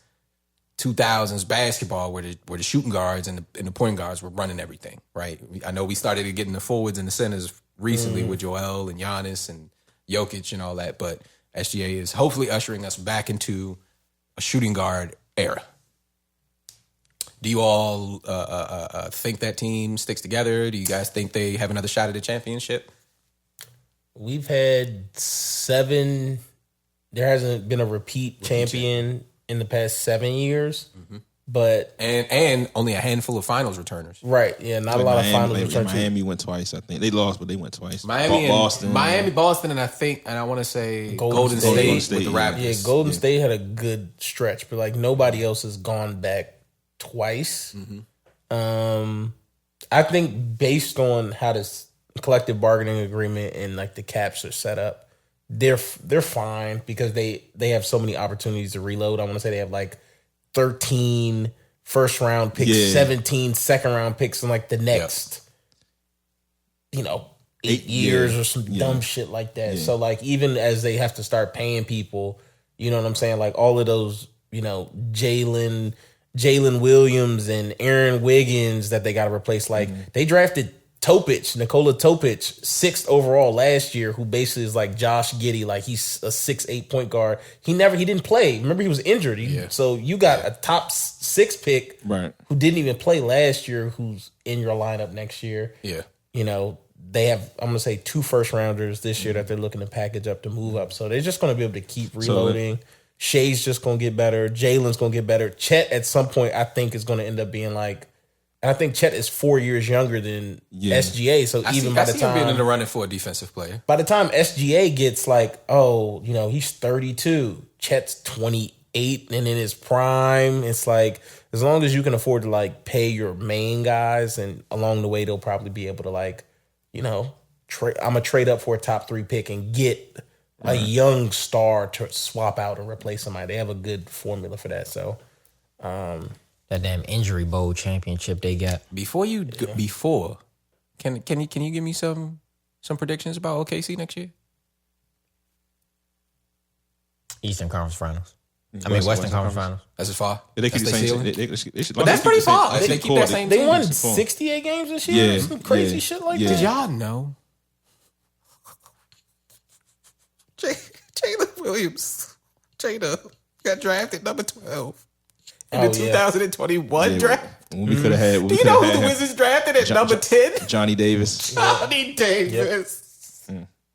2000s basketball where the shooting guards and the point guards were running everything, right? I know we started getting the forwards and the centers recently with Joel and Giannis and Jokic and all that, but SGA is hopefully ushering us back into a shooting guard era. Do you all think that team sticks together? Do you guys think they have another shot at the championship? We've had 7. There hasn't been a repeat champion in the past 7 years, but and only a handful of finals returners. right, yeah, not a lot of finals return. Miami went twice. I think they lost, but they went twice. Boston, and I want to say Golden State with the Raptors. Yeah, Golden State had a good stretch, but like nobody else has gone back twice. I think based on how this collective bargaining agreement and like the caps are set up, they're fine because they have so many opportunities to reload. I want to say they have like 13 first round picks, 17 second round picks in like the next, 8 years or some dumb shit like that. So like even as they have to start paying people, you know what I'm saying? Like all of those, Jalen Williams and Aaron Wiggins that they got to replace. Like they drafted Nikola Topic, 6th overall last year, who basically is like Josh Giddey. Like he's a 6'8" point guard. He didn't play. Remember, he was injured. So you got a top 6 pick who didn't even play last year, who's in your lineup next year. Yeah. They have, I'm going to say 2 first rounders this year that they're looking to package up to move up. So they're just going to be able to keep reloading. Shea's just going to get better. Jalen's going to get better. Chet at some point, I think, is going to end up being like, and I think Chet is 4 years younger than SGA. So by the time him being in the running for a defensive player. By the time SGA gets like, he's 32, Chet's 28 and in his prime. It's like, as long as you can afford to like pay your main guys, and along the way they'll probably be able to like, I'm gonna trade up for a top 3 pick and get a young star to swap out and replace somebody. They have a good formula for that. So That damn injury bowl championship they got. Can you give me some predictions about OKC next year? Eastern Conference Finals. Western Conference Finals. That's as far. They keep That's the their same. ceiling? They should, But that's pretty far. They keep that same they team. won 68 games this year. Yeah, Some crazy yeah, shit like yeah. that. Did y'all know? Jalen Williams, got drafted number 12 in the 2021 draft. We could have had. Do you know who the Wizards drafted at number 10? Johnny Davis. Johnny Davis.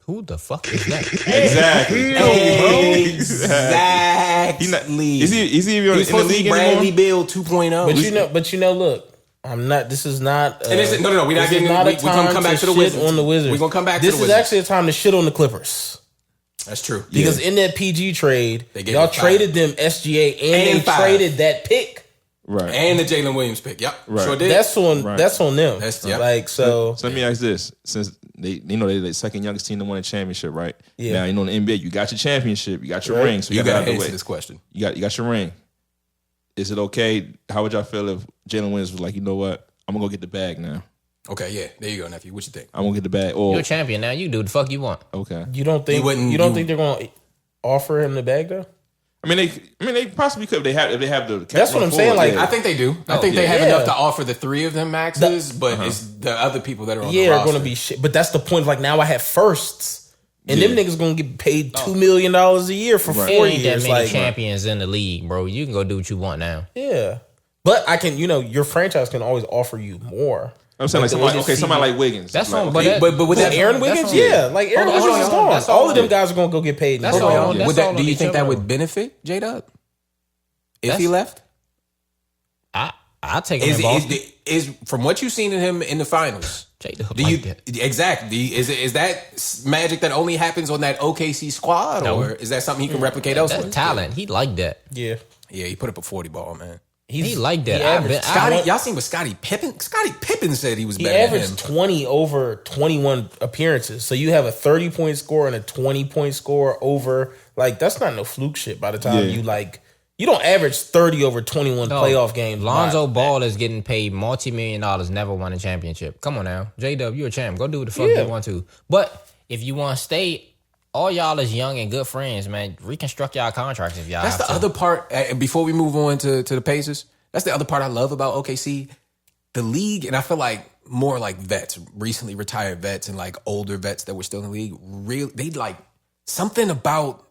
Who the fuck is that? Exactly. Exactly. Is he even He's in the supposed to league be Bradley anymore? Bill 2.0. But look, I'm not. This is not. And this is, no. We're not this is getting. not a We're gonna come time back to the shit Wizards. on the Wizards. We're gonna come back. This to the is Wizards. actually a time to shit on the Clippers. That's true. Because in that PG trade, They gave y'all him 5. traded them SGA and they 5. traded that pick. Right. And the Jalen Williams pick. Yep. Right. Sure did. That's on Right. that's on them. Yep. Like so. So let me ask this: since they're the second youngest team to win a championship, right? Yeah. Now in the NBA, you got your championship, you got your ring, so you got gotta to answer way. this question. You got your ring. Is it okay? How would y'all feel if Jalen Williams was like, you know what, I'm gonna go get the bag now. Okay, yeah. There you go, nephew. What you think? I'm gonna get the bag. Or You're a champion now. You do the fuck you want. okay. You don't think think they're going to offer him the bag though? I mean, they possibly could if they have the. That's what I'm saying, like, I think they do. I think they have yeah. enough to offer the 3 of them maxes, but it's the other people that are on the Yeah, roster. are going to be shit. But that's the point. Like now I have firsts, and them niggas going to get paid $2 million a year for 4 There ain't that years. many Like champions in the league, bro. You can go do what you want now. yeah, but I can. Your franchise can always offer you more. I'm saying somebody like Wiggins. That's like, on, okay, but with that Aaron Wiggins, on- yeah, like Aaron Hold on, Wiggins is hold on. gone. That's All all of them on- guys are going to go get paid. That's now. all on- Would that, all do on you each think that other. would benefit J-Dub? If That's- he left? I'll take him in Boston. Is from what you've seen in him in the finals, J-Dub do you like that. exactly is that magic that only happens on that OKC squad, No. or is that something he can replicate elsewhere? That's talent. He like that. Yeah, Yeah, he put up a 40 ball, man. He like that. He I've averaged been- Scotty, y'all seen what Scotty Pippen? Scotty Pippen said he was he better than him. averaged 20 over 21 appearances. So you have a 30-point score and a 20-point score over. Like that's not no fluke shit. By the time you don't average 30 over 21 playoff games. Lonzo Ball is getting paid multi-million, never won a championship. Come on now. J-Dub, you a champ. Go do what the fuck you want to. But if you want to stay, all y'all is young and good friends, man. Reconstruct y'all contracts if y'all That's have the to. other part. Before we move on to the Pacers, that's the other part I love about OKC. The league, and I feel like more like vets, recently retired vets and like older vets that were still in the league, they like something about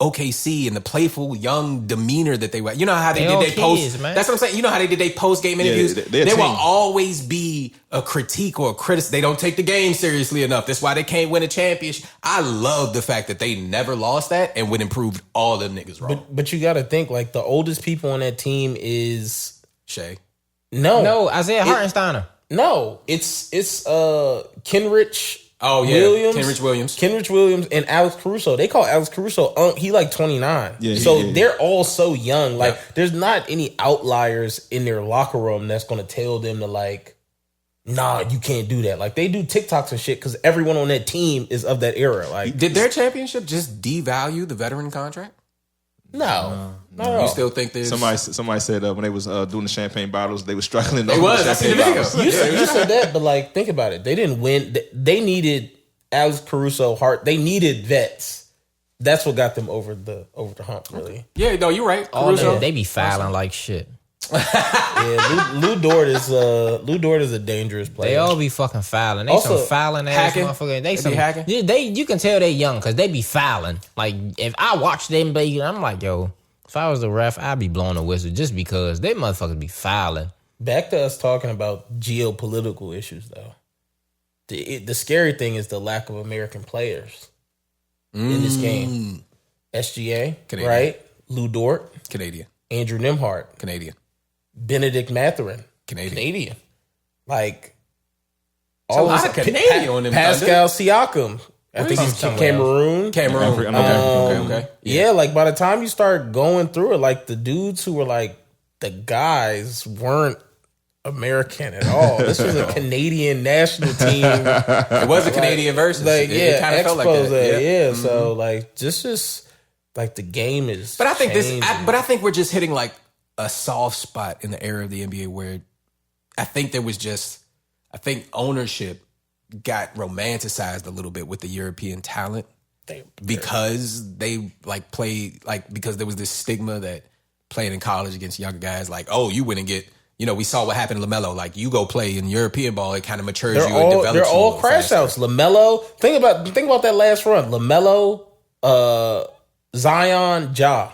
OKC and the playful young demeanor that they were. You know how they They did all their post. kids, man. That's what I'm saying. You know how they did their post game interviews. they're a There will team. always be a critique or a criticism. They don't take the game seriously enough. That's why they can't win a championship. I love the fact that they never lost that and would improve all them niggas wrong. But you got to think like the oldest people on that team is Shay. No, Isaiah Hartensteiner. No, it's Kenrich. Oh yeah, Williams, Kenrich Williams, and Alex Caruso. They call Alex Caruso. He like 29. Yeah, so yeah. they're all so young. Like, Yeah. there's not any outliers in their locker room that's going to tell them to like, nah, you can't do that. Like, they do TikToks and shit because everyone on that team is of that era. Like, Did their championship just devalue the veteran contract? no. You still think there's Somebody said when they was doing the champagne bottles, they were struggling. They was. I seen the video. You said that, but like, think about it. They didn't win. They needed Alex Caruso, They needed vets. That's what got them over the hump, really. Yeah, no, you're right. All Caruso. they be fouling like shit. Yeah, Lou Dort is a dangerous player. They all be fucking fouling. They Also, some fouling ass hacking. motherfuckers. They be hacking? Yeah, you can tell they young because they be fouling. Like, if I watch them play, I'm like, yo, if I was the ref, I'd be blowing a whistle just because they motherfuckers be fouling. Back to us talking about geopolitical issues, though. The scary thing is the lack of American players in this game. SGA, Canadian. right? Lou Dort, Canadian. Andrew Nembhard, Canadian. Benedict Mathurin, Canadian. Like, A lot of Canadian on them. Pascal Siakam. I think he's Cameroon. Cameroon. Okay. Yeah, like by the time you start going through it, like the dudes who were like the guys weren't American at all. This was a Canadian national team. It was a Canadian versus. Like, it kind of felt like that. Yeah. So like just like the game is. But I think changing. I think we're just hitting like a soft spot in the era of the NBA where I think ownership got romanticized a little bit with the European talent because they like played like because there was this stigma that playing in college against younger guys like, oh, you wouldn't get, we saw what happened to LaMelo. Like, you go play in European ball, it kind of matures you and develops you. They're all a little crash faster. outs. LaMelo. Think about that last run. LaMelo, Zion, Ja.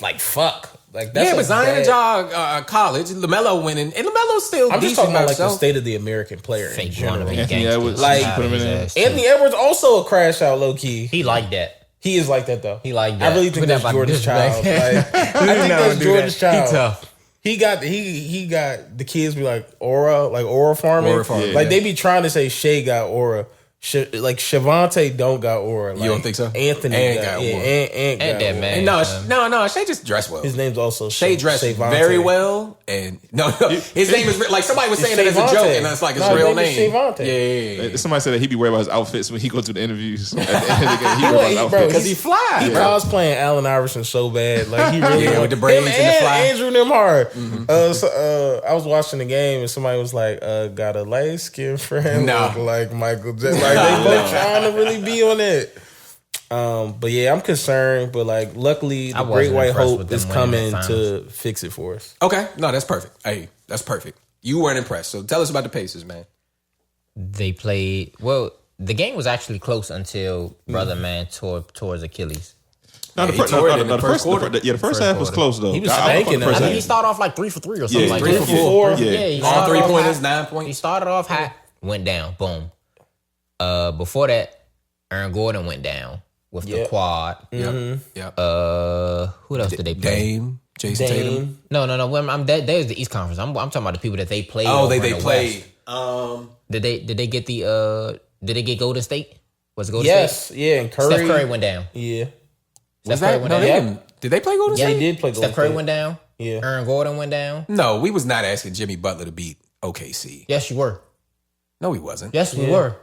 Like, fuck. Like, that's But Zion and Ja college, LaMelo winning, and LaMelo's still. I'm just decent talking about like the himself. state of the American player in Fake general. wannabe Anthony gangsters. Edwards, like, put him in there. Anthony Edwards also a crash out, low key. He like that. He is like that though. He like that. I really think Put that's that Jordan's back. child. Like, I think that's Jordan's child. He tough. He got the kids be like aura farming. Aura farming, like yeah. they be trying to say Shea got aura. Like Shavante don't got aura. Like, You don't think so? Anthony Ant got got aura. aura. Ant got that aura. man. No, Shay just dressed well. His name's also Shay dressed Shavante. very well, and his name is like somebody was saying that as a Shavante. joke, and that's like his No, real his name is name. Shavante. Yeah. Somebody said that he be worried about his outfits when he go to the interviews. At the end of the game, he worried about his Bro, outfits. Because he fly, He bro. cosplaying Allen Iverson so bad. Like, he really Yeah, with the braids him and the fly. Andrew Nembhard. I was watching the game and somebody was like, got a light skinned friend Nah. like Michael Jackson. Like, they both trying to really be on it. But yeah, I'm concerned. But like, luckily, the I Great wasn't White impressed Hope with them is winning the coming to fix it for us. Okay, no, that's perfect. Hey, that's perfect. You weren't impressed, so tell us about the Pacers, man. They played well. The game was actually close until Brother Man tore his Achilles. No, Yeah, he tore it in the first quarter. The first half was quarter. close though. He was I fuck spanking the first them. I think half. he started off like 3 for 3 or something Yeah, like 3 that. for 4. Yeah. he All started off 3-pointers, hot. 9 He points. started off hot, went down, boom. Before that, Aaron Gordon went down with the quad. Yep. Who else did they play? Dame, Jason Tatum. No. There's the East Conference. I'm talking about the people that they played. Oh, over they in the played. West. Did they get the? Did they get Golden State? Was it Golden Yes, State? yeah, and Curry. Steph Curry went down. Yeah, Steph Curry went down. they didn't. Did they play Golden yeah, State? they did play Golden Steph Curry State. went down. Yeah. Aaron Gordon went down. No, we was not asking Jimmy Butler to beat OKC. Yes, you were. No, he wasn't. Yes, we were.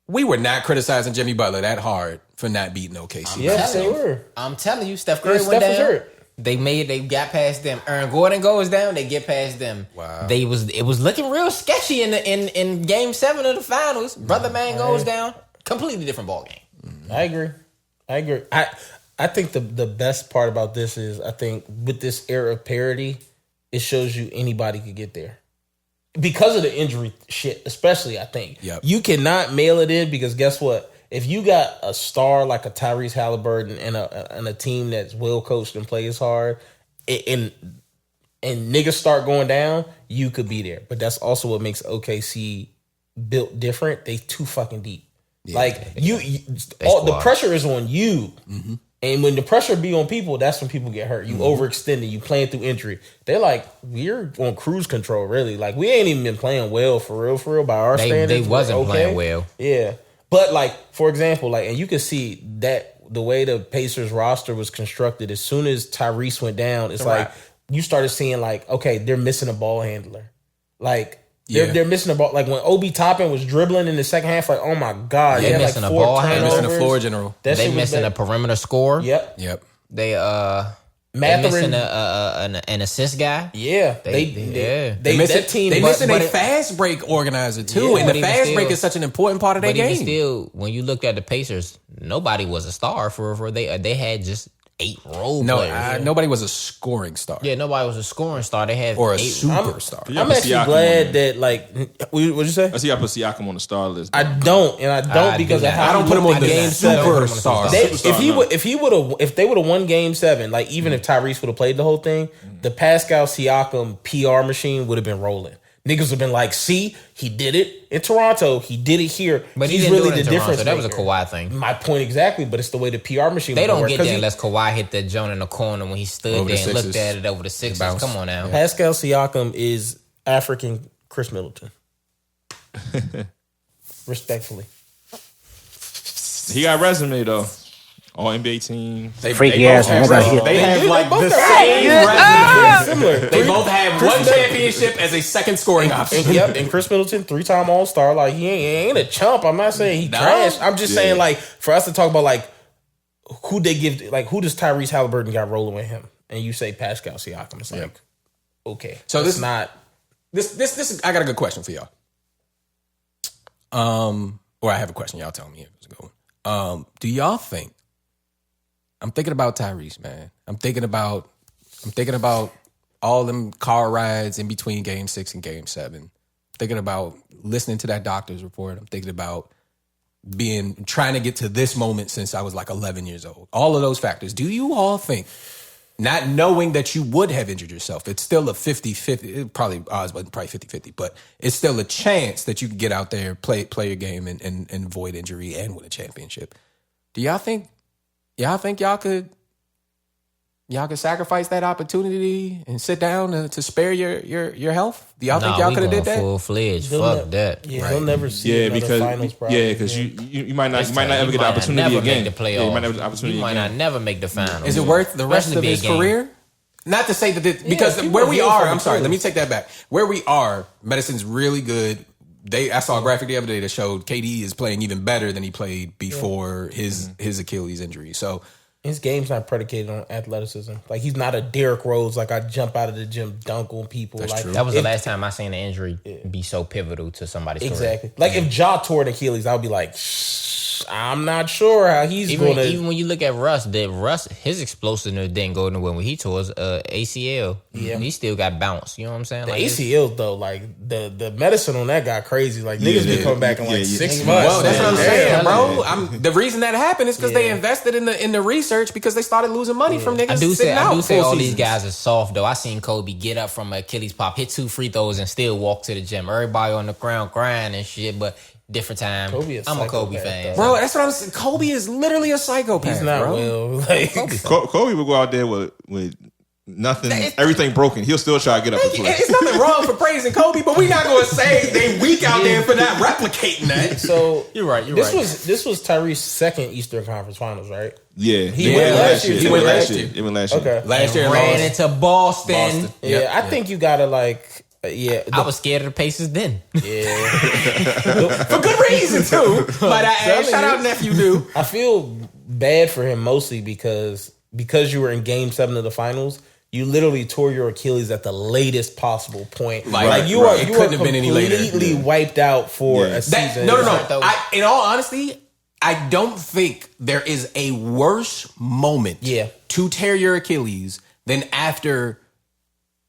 We were not criticizing Jimmy Butler that hard for not beating OKC. Yes, they were. I'm telling you, Steph Curry Yeah, went Steph was down. hurt. They got past them. Aaron Gordon goes down, they get past them. Wow. It was looking real sketchy in game 7 of the finals. Brother Man goes down. Completely different ball game. I agree. I think the best part about this is I think with this era of parity, it shows you anybody could get there. Because of the injury shit, especially, I think. Yep. You cannot mail it in because guess what? if you got a star like a Tyrese Haliburton and a team that's well coached and plays hard, and niggas start going down, you could be there. But that's also what makes OKC built different. They too fucking deep. Yeah, like the pressure is on you. Mm-hmm. And when the pressure be on people, that's when people get hurt. You overextended, you playing through injury. They're like, we're on cruise control, really. Like, we ain't even been playing well for real, by our standards. They wasn't playing well. Yeah. But, like, for example, like, and you can see that the way the Pacers roster was constructed, as soon as Tyrese went down, it's like, you started seeing, like, okay, they're missing a ball handler. Like, they're missing a ball. Like, when Obi Toppin was dribbling in the second half, like, oh my God. They missing like a ball handler. They're missing a floor general. They missing a perimeter scorer. Yep. They missing an assist guy. Yeah. They missing a fast break organizer too. Yeah, and the fast break is such an important part of their game. Still, when you looked at the Pacers, nobody was a star for they had just 8 role players. Nobody was a scoring star. Yeah, nobody was a scoring star. They had or a 8 superstar. I'm actually glad that, like, what'd you say? I see I put Siakam on the star list. I don't because I don't put him on the game superstar. If they would have won Game 7, like, even if Tyrese would have played the whole thing, the Pascal Siakam PR machine would have been rolling. Niggas would have been like, see, he did it in Toronto. He did it here. But he's really the difference. So that was a Kawhi thing. My point exactly, but it's the way the PR machine. They don't get there unless Kawhi hit that joint in the corner when he stood there and looked at it over the Sixers. Come on now. Pascal Siakam is African Chris Middleton. Respectfully. He got a resume though. All NBA team. Freaky ass nigga. They have like the same resume. They both have one championship as a second scoring option. And Chris Middleton, 3-time All-Star. Like, he ain't a chump. I'm not saying he trash. I'm just saying, like, for us to talk about, like, who does Tyrese Haliburton got rolling with him? And you say Pascal Siakam. It's like, okay. So this is not. This I got a good question for y'all. Or I have a question. Y'all tell me if it's a good one. Do y'all think? I'm thinking about Tyrese, man. I'm thinking about all them car rides in between Game 6 and Game 7. Thinking about listening to that doctor's report. I'm thinking about trying to get to this moment since I was like 11 years old. All of those factors. Do you all think, not knowing that you would have injured yourself, it's still a 50-50, probably odds wasn't probably 50-50, but it's still a chance that you can get out there, play your game and avoid injury and win a championship. Do y'all think y'all could sacrifice that opportunity and sit down to spare your health? Do y'all think y'all could have did that? Full-fledged. Fuck that. Yeah, he'll never see another finals probably. Because you might not ever get the opportunity again. You might not never make the finals. Is it worth the rest of his career? Not to say that because where we are, I'm sorry, let me take that back. Where we are, medicine's really good. I saw a graphic the other day that showed KD is playing even better than he played before his Achilles injury. So his game's not predicated on athleticism. Like, he's not a Derrick Rose. Like, I jump out of the gym, dunk on people. That's like, true. That was the last time I seen an injury be so pivotal to somebody's career. Exactly. Like, if Ja tore an Achilles, I would be like, I'm not sure how he's going to. Even when you look at Russ, his explosiveness didn't go nowhere when he tore his ACL. Yeah. He still got bounced. You know what I'm saying? The ACL, though, like, the medicine on that got crazy. Like, niggas be coming back in like 6 months. Well, that's what I'm saying, bro. The reason that happened is because they invested in the research because they started losing money from niggas. I do say all these guys are soft, though. I seen Kobe get up from an Achilles pop, hit 2 free throws, and still walk to the gym. Everybody on the ground crying and shit, but different time. I'm a Kobe fan. Bro, that's what I'm saying. Kobe is literally a psychopath. He's not bro. Like, Kobe would go out there with nothing, everything broken. He'll still try to get up and play. It's nothing wrong for praising Kobe, but we're not going to say they weak out there for not replicating that. So you're right. This was Tyrese's second Eastern Conference Finals, right? Yeah, he went last year. He went last year. He went last year. Okay, last year ran into Boston. Yeah, I think you gotta like. I was scared of the Pacers then. Yeah, for good reason too. But shout out nephew dude. I feel bad for him mostly because you were in Game 7 of the Finals. You literally tore your Achilles at the latest possible point. Like you are completely wiped out for a season. No. In all honesty, I don't think there is a worse moment to tear your Achilles than after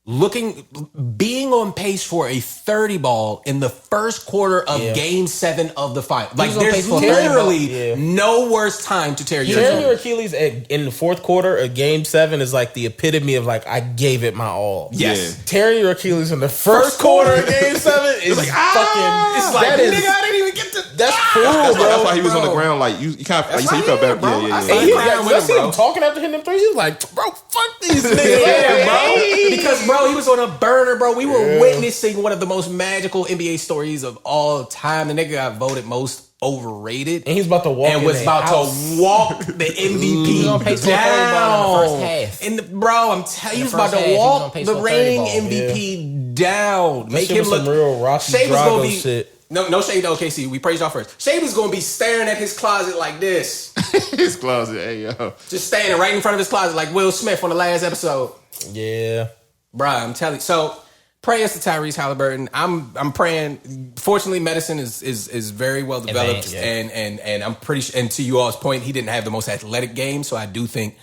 being on pace for a 30 ball in the first quarter of Game 7 of the final. Like, was on pace there's for a 30 ball. literally no worse time to tear your Tearing your Achilles. Achilles in the fourth quarter of Game 7 is like the epitome of like I gave it my all. Yes. Tearing your Achilles in the first quarter of Game 7 is like, fucking. It's like, that is, nigga, I didn't even get to. that's cruel, bro. That's why he was on the ground. Like you kind of, like you said, you felt bad. bro. Yeah. I And he, Ground I with him, see him bro. talking after hitting them threes. He was like, bro, fuck these niggas. Yeah, bro. Hey. Because, bro, he was on a burner, bro. We were witnessing one of the most magical NBA stories of all time. The nigga got voted most overrated. And he's about to walk and in was the about house. to walk the MVP was on pace for a 30 ball in the first half. And bro, I'm telling you, he was about first to half, he was on walk pace the for a 30 reigning ball. MVP down. Make shit him was look some real Rocky Shea was gonna Drago be shit. No shade to OKC. We praised y'all first. Shea was gonna be staring at his closet like this. His closet. Hey yo. Just standing right in front of his closet like Will Smith on the last episode. Yeah. Bruh, I'm telling you. So prayers to Tyrese Haliburton. I'm praying. Fortunately, medicine is very well developed, Advanced, yeah. and I'm pretty sure. And to you all's point, he didn't have the most athletic game, so I do think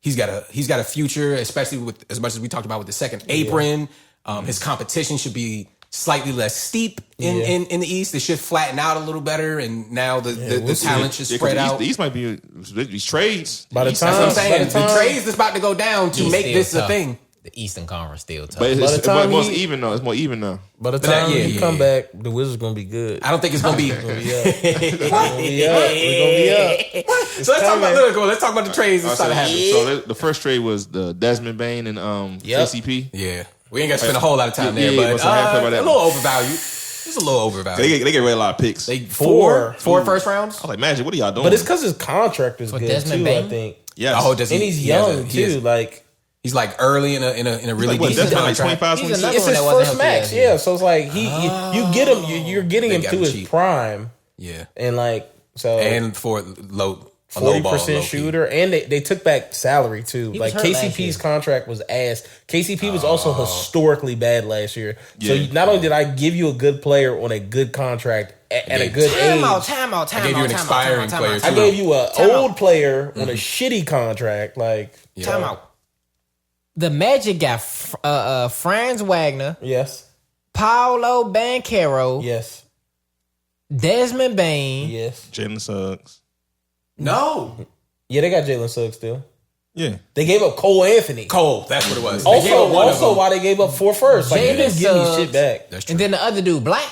he's got a future, especially with as much as we talked about with the second apron. His competition should be slightly less steep in the East. It should flatten out a little better, and now the talent should spread out. The East might be these trades. By the That's what I'm time, saying. by the The time, trades that's about to go down to East make still this a tough. thing. The Eastern Conference still tough. But it's, By the time it's he- even though. It's more even now. by the But that- time yeah, he yeah, come yeah. back, the Wizards gonna be good. I don't think it's gonna be. We're gonna be up. We're gonna be up. So let's talk about the trades that started happening. So the first trade was the Desmond Bain and KCP. Yeah, we ain't got to spend a whole lot of time there, Yeah, but so I have to talk about that a little overvalued. It's a little overvalued. They get rid of a lot of picks. They Four. four first rounds. I was like, Magic, what are y'all doing? But it's because his contract is good Desmond too. Bane? I think, yes. Oh, does he? and he's he has young he is- too. Like he's like early in a really like, what, decent Desmond like contract. 25, He's 26? another it's one his that wasn't first healthy max. last year. Yeah, so it's like you get him. You're getting They him got to him his cheap. prime, Yeah, and like so. and for a low 40% low-key. shooter, and they took back salary too. He Like was hurt last KCP's year. contract was ass. KCP was also historically bad last year. So Yeah. not only did I give you a good player on a good contract at a good age, Time out. I gave you an expiring player, I too. gave you an Time old out. player on a shitty contract. Like Time out. The Magic got Franz Wagner, yes, Paolo Banchero, yes, Desmond Bain. yes. Jalen Suggs. No, Yeah, they got Jalen Suggs still. Yeah. They gave up Cole Anthony. Cole. That's what it was. They gave up one of Also, them. why they gave up 4 firsts? Like, they didn't Jalen give me Suggs. shit back. That's true. And then the other dude, Black.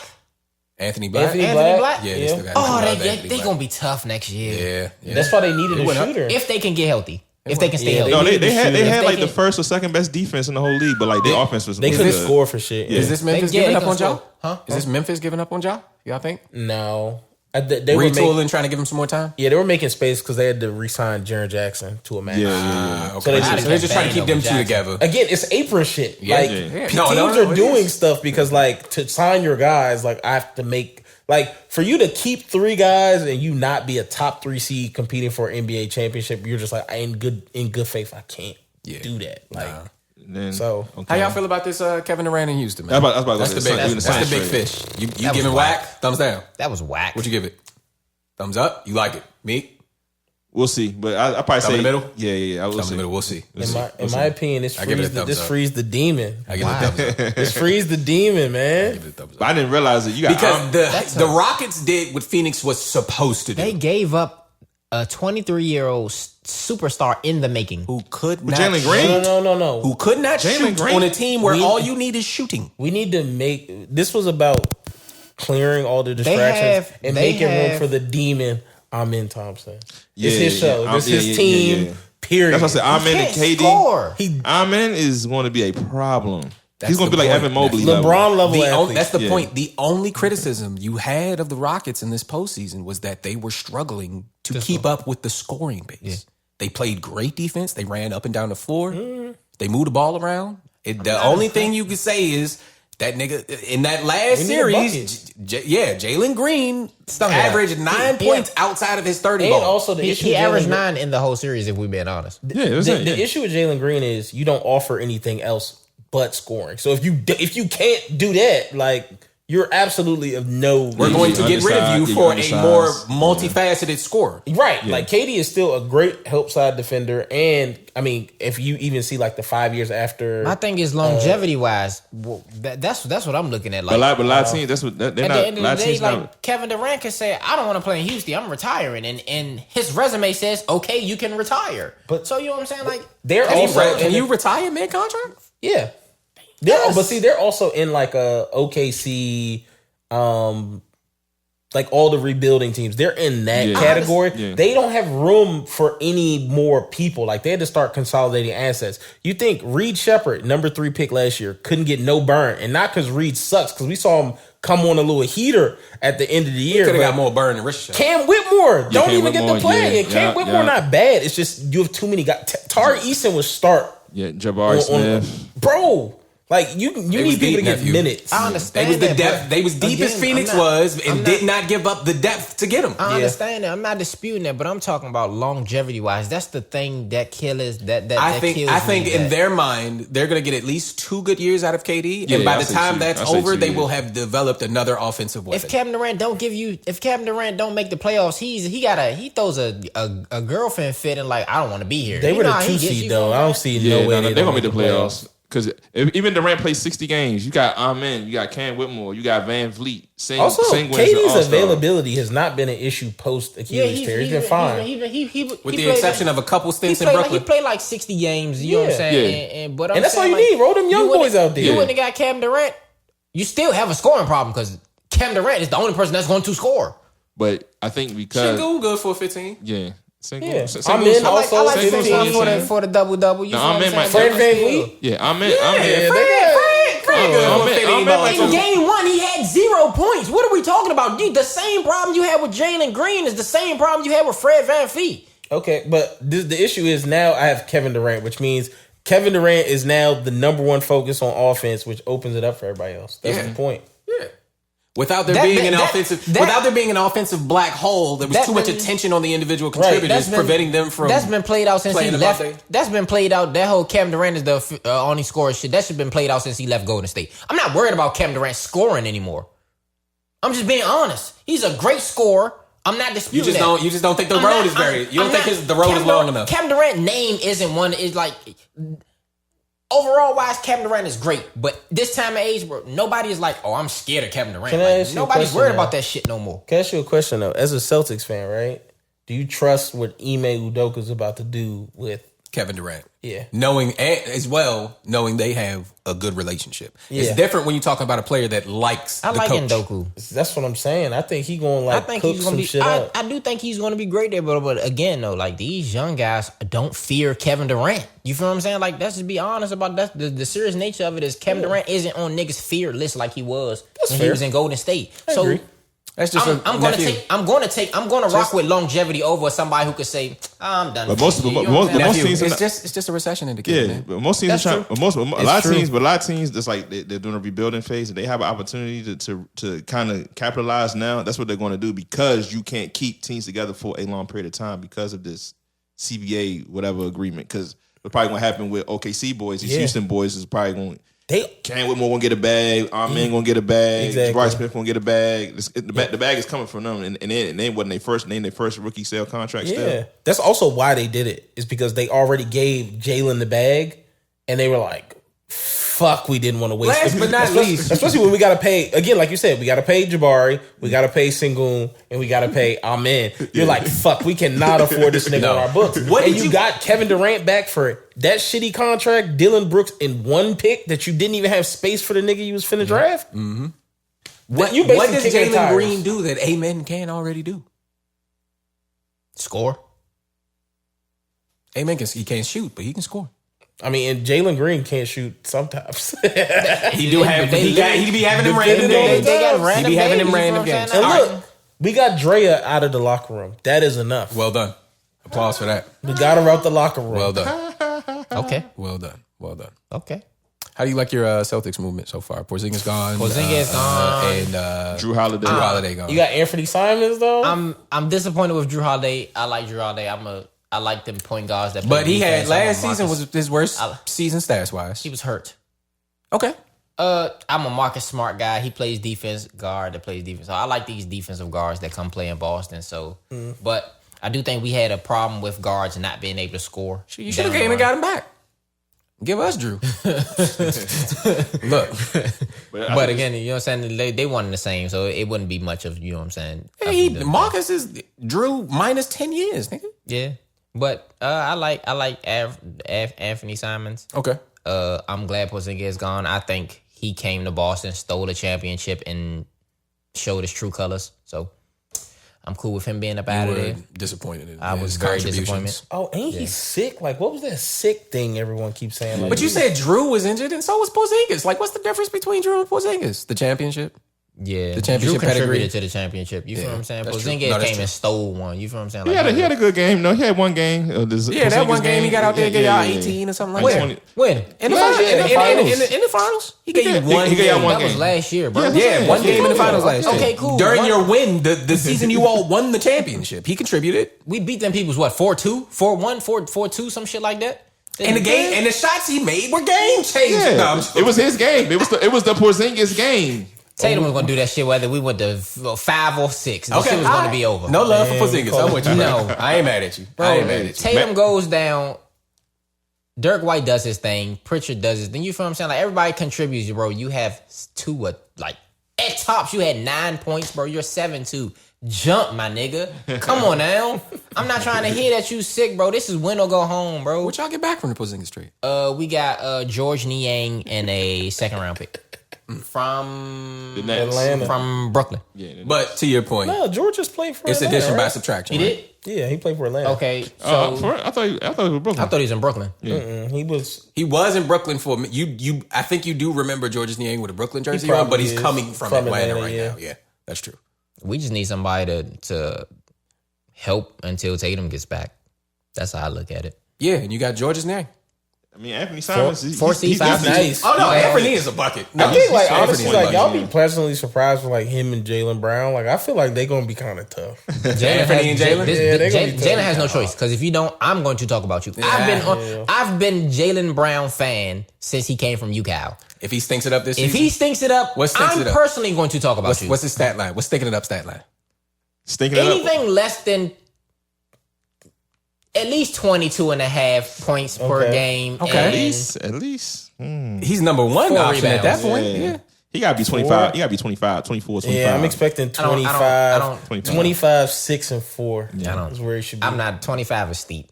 Anthony Black. Anthony Anthony Black? Black? Yeah, they Yeah. still got Oh, Anthony they Black. gonna be tough next year. Yeah. That's why they needed a went up. shooter. If they can get healthy. If they can stay Yeah, healthy. No, needed they to had shoot. like If the they first or second best defense in the whole league, but like their offense was They was couldn't good. score for shit. Is this Memphis They- yeah, giving they up on can y'all? score. Huh? Is this Memphis giving up on y'all? Y'all think? No. They were Retooling, trying to give him some more time? they were making space because they had to re-sign Jaren Jackson to a max. Yeah. Okay. So they So just- they're just trying to keep them two Jackson. together. Again, it's apron shit. Yeah, like yeah. teams No, are it doing is. stuff because like to sign your guys, like I have to make like for you to keep 3 guys and you not be a top 3 seed competing for an NBA championship, you're just like in good faith, I can't do that. Like And then, So, How y'all feel about this Kevin Durant in Houston, man? I was about to That's go the to big, the Suns. that's the big Suns trade. fish. You That giving was whack? Thumbs down. That was whack. What you give it? Thumbs up? You like it? Me? We'll see, but I probably Thumb say in the middle? Yeah. I will Thumb in see. the middle. We'll see. in my opinion, I give it a thumbs up. frees the demon. I give it a thumbs up. This frees the demon, man. Give it a thumbs But up. I didn't realize that you got Because the Rockets did what Phoenix was supposed to do. They gave up a 23-year-old superstar in the making. who could not Jalen Green? No. who could not Jalen shoot Green? on a team where We- all you need is shooting. We need to make this was about clearing all the distractions and they making room have- for the demon. Amen Thompson. Yeah, it's his show. yeah. This is his Yeah. team. Period. That's what I said. Amen and Can't KD. score. Amen is going to be a problem. That's He's going to the be like point. Evan Mobley. LeBron level The athlete. that's the Yeah. point. The only criticism you had of the Rockets in this postseason was that they were struggling to keep up with the scoring base. They played great defense. They ran up and down the floor. They moved the ball around. The only thing you could say is that nigga in that last We need a series, Jalen Green averaged 9 points outside of his 30 And ball. also the He, issue he with averaged Jalen 9 in the whole series, if we're being honest. Yeah, it was The, it, the yeah. issue with Jalen Green is you don't offer anything else but scoring. So if you can't do that, like you're absolutely of no. We're going to get rid of you for a more multifaceted scorer. Right. Like KD is still a great help side defender. And I mean, if you even see like the 5 years after. My thing is longevity wise. Well, that's what I'm looking at. Like, but a lot of teams, that's what they're at not. the end of the day, like not, Kevin Durant can say, I don't want to play in Houston. I'm retiring. And his resume says, okay, you can retire. But so you know what I'm saying? Like they're also. Can you retire mid-contract? Yeah. But see, they're also in like a OKC, like all the rebuilding teams. They're in that category. Yeah. They don't have room for any more people. Like they had to start consolidating assets. You think Reed Shepherd, number 3 pick last year, couldn't get no burn, and not because Reed sucks, because we saw him come on a little heater at the end of the year. Could have got more burn than Recession. Cam Whitmore don't Cam even get Whitmore, the play. Cam Whitmore not bad. It's just you have too many guys. Tari Eason was start. Yeah, Jabari Smith. Bro. Like you need people to get minutes. I understand. They was the that, depth. They was deep as Phoenix did not give up the depth to get him. I understand that. I'm not disputing that, but I'm talking about longevity wise. That's the thing that kills I think in their mind they're going to get at least 2 good years out of KD, and by the time that's over, they will have developed another offensive weapon. If Kevin Durant don't make the playoffs, he throws a girlfriend fit and like, I don't want to be here. They were the 2 seed though. I don't see no way they're gonna make the playoffs. Because even Durant plays 60 games, you got Amen, you got Cam Whitmore, you got Van Vliet. Also, KD's availability has not been an issue post Achilles tear. He's been fine. With the exception of a couple stints in Brooklyn. He played like 60 games, you know what I'm saying? And that's all you need. Roll them young boys out there. You wouldn't have got Kevin Durant. You still have a scoring problem because Kevin Durant is the only person that's going to score. But I think because... Shingu good for 15. Yeah. I like 15 for the double-double. You know what I'm saying? Fred VanVleet? Yeah, Fred. In game 1, he had 0 points. What are we talking about? Dude, the same problem you had with Jalen Green is the same problem you had with Fred VanVleet. Okay, but the issue is now I have Kevin Durant, which means Kevin Durant is now the number 1 focus on offense, which opens it up for everybody else. That's the point. Yeah. Without there being an offensive black hole, there was too much attention on the individual contributors, preventing them from. That's been played out since he left. That's been played out. That whole Kevin Durant is the only scorer shit. That should been played out since he left Golden State. I'm not worried about Kevin Durant scoring anymore. I'm just being honest. He's a great scorer. I'm not disputing that. You just don't think the road is very. You don't think the road is long enough. Kevin Durant's name isn't one. Is like. Overall wise, Kevin Durant is great, but this time of age, where nobody is like, "Oh, I'm scared of Kevin Durant." Like, nobody's worried about that shit no more. Can I ask you a question though? As a Celtics fan, right? Do you trust what Ime Udoka's about to do with Kevin Durant? Yeah, knowing they have a good relationship. Yeah. It's different when you talk about a player that likes. I like Ndoku. That's what I'm saying. I think he's going to cook he's gonna some shit up. I do think he's going to be great there, but again though, like these young guys don't fear Kevin Durant. You feel what I'm saying? Like let's just be honest about that. The serious nature of it is Kevin Durant isn't on niggas' fear list like he was when he was in Golden State. I agree. That's just I'm gonna rock with longevity over somebody who could say, I'm done. But most teams, it's just a recession indicator. Yeah, man. but most teams a lot of teams, that's like they're doing a rebuilding phase and they have an opportunity to kind of capitalize now. That's what they're going to do because you can't keep teams together for a long period of time because of this CBA whatever agreement. Because what's probably going to happen with OKC boys, these Houston boys is probably going. Cam Whitmore gonna get a bag. Amen gonna get a bag. Exactly. Jabari Smith gonna get a bag. The bag is coming from them, and they wasn't their first rookie sale contract. Yeah, still. That's also why they did it. Is because they already gave Jalen the bag, and they were like, "Fuck, we didn't want to waste." Last but not least, especially when we got to pay again, like you said, we got to pay Jabari, we got to pay Sengun, and we got to pay Amen. You're like, "Fuck, we cannot afford this nigga on our books." And you got Kevin Durant back for that shitty contract, Dylan Brooks in 1 pick that you didn't even have space for the nigga you was finna draft. Mm-hmm. What does Jalen Green do that Amen can't already do? Score. Amen he can't shoot, but he can score. I mean, and Jalen Green can't shoot sometimes. He be having them random games. He be having them random games. And look, we got Drea out of the locker room. That is enough. Well done. Applause for that. We got her out the locker room. Well done. Okay. Well done. Okay. How do you like your Celtics movement so far? Porzingis gone. And Drew Holiday. Drew Holiday gone. You got Anthony Simons though. I'm disappointed with Drew Holiday. I like Drew Holiday. I like them point guards that. But he had last season was his worst season stats wise. He was hurt. Okay. I'm a Marcus Smart guy. He plays defense, guard that plays defense. So I like these defensive guards that come play in Boston. So, but I do think we had a problem with guards not being able to score. You should have came and got him back. Give us Drew. Look. But again, you know what I'm saying? They wanted the same, so it wouldn't be much of, you know what I'm saying? Hey, Marcus is Drew minus 10 years, nigga. Yeah. But I like Anthony Simons. Okay. I'm glad Porzingis is gone. I think he came to Boston, stole the championship, and showed his true colors. So I'm cool with him being up out of there. Disappointed in I was his very contributions. disappointed. Oh, ain't he sick? Like, what was that sick thing everyone keeps saying? Like, But you said Drew was injured, and so was Porzingis. Like, what's the difference between Drew and Porzingis? The championship? Yeah, The championship Drew contributed pedigree. to the championship. You feel what I'm saying? that's true. Porzingis No, that's came true. and stole one. You feel what I'm saying? He had a good game. No, he had one game. That one game he got out there and gave y'all 18 or something like that. When? In the finals. in the finals, he gave you He one gave game. y'all one That was game. last year, bro. Yeah, one game in the finals last year. Okay, cool. During One- your win, the season you all won the championship, he contributed. We beat them people's what? 4-2, 4-1, 4-2, some shit like that. And the game and the shots he made were game changing. Yeah, No, I'm joking. it was his game. It was the Porzingis game. Tatum was gonna do that shit whether we went to 5 or 6. The shit was all gonna right. be over. No love for Porzingis. I'm with you. No. I ain't mad at you. I ain't mad at you. Tatum goes down. Dirk White does his thing. Pritchard does his thing. You feel what I'm saying? Like everybody contributes, bro. You have at tops, you had 9 points, bro. You're 7-2. Jump, my nigga. Come on now. I'm not trying to hear that you sick, bro. This is win or go home, bro. What y'all get back from the Porzingis trade? We got George Niang and a 2nd round pick from The Nets. Atlanta. from Brooklyn. But to your point, No, George just played for it's Atlanta, addition by right? subtraction. He right? did? Yeah, he played for Atlanta. Okay, so I thought he was Brooklyn. I thought he was in Brooklyn. He was. He was in Brooklyn for you. I think you do remember Georges Niang with a Brooklyn jersey probably on, but he's is. coming from From Atlanta Atlanta, right yeah. now. Yeah, that's true. We just need somebody to help until Tatum gets back. That's how I look at it. Yeah, and you got Georges Niang. I mean, Anthony Simons. he's 4C, 5 definitely- nice. Oh no, Anthony is a bucket. No, I think, like, he's honestly, Anthony like, is a y'all bucket. be pleasantly surprised with, like, him and Jaylen Brown. Like, I feel like they're going to be kind of tough. Anthony and Jalen? Yeah, they gonna be tough. Jalen has no choice because if you don't, I'm going to talk about you. I've been Jalen Brown fan since he came from UCal. If he stinks it up this If season, he stinks it up, What stinks I'm it up? personally going to talk about you. what's his stat line? What's stinking it up stat line? Stinking it up. Anything less than at least 22.5 points per Okay. game. Okay. At and least. He's number one 4 option at that rebounds. point. Yeah. He got to be 25. He got to be 25, 24, 25. Yeah, I'm expecting I don't- 25, 25, 6, and 4. I don't- That's where he should be. I'm not 25 is steep.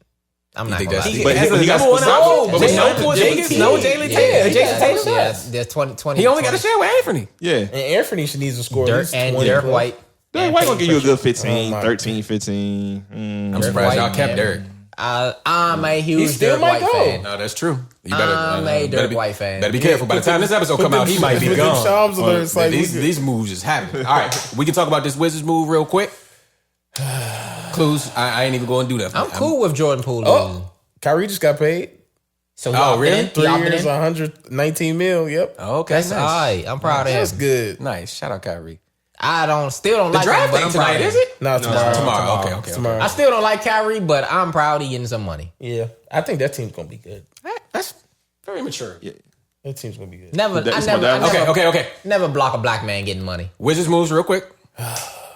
I'm not think gonna that's lie. steep? But As he a got number one specific- option, but with we no know Porzingis, no Jalen Tatum. Jason Tatum does. There's 20. He only got to share with Anthony. Yeah. And Anthony should needs to score at Dirk least and 20 Derek plus. White. Derek White going to give you a good 15, Oh, my 13, 15. I'm surprised y'all White, kept man. Derek. I'm a huge still Derek might White go. fan. No, that's true. You I'm a better Derek be, White fan. Better be careful. By the time this episode come out, he might be With them gone. Shams alerts, like, These moves just happen. All right, we can talk about this Wizards move real quick. Clues. I ain't even going to do that. I'm cool with Jordan Poole. Oh, Kyrie just got paid. So he Oh, opted really? in? 3 He opted years, in? 119 mil. Yep. Okay, That's nice. all right. I'm proud of him. That's good. Nice. Shout out Kyrie. I still don't The like him, draft but ain't I'm proud tonight, of him. is it? No, tomorrow. Tomorrow. Okay. Tomorrow. I still don't like Kyrie, but I'm proud he getting some money. Yeah, I think that team's gonna be good. That's very mature. That team's gonna be good. Never, That's I my never, dad. I never, Okay. never block a black man getting money. Wizards moves real quick.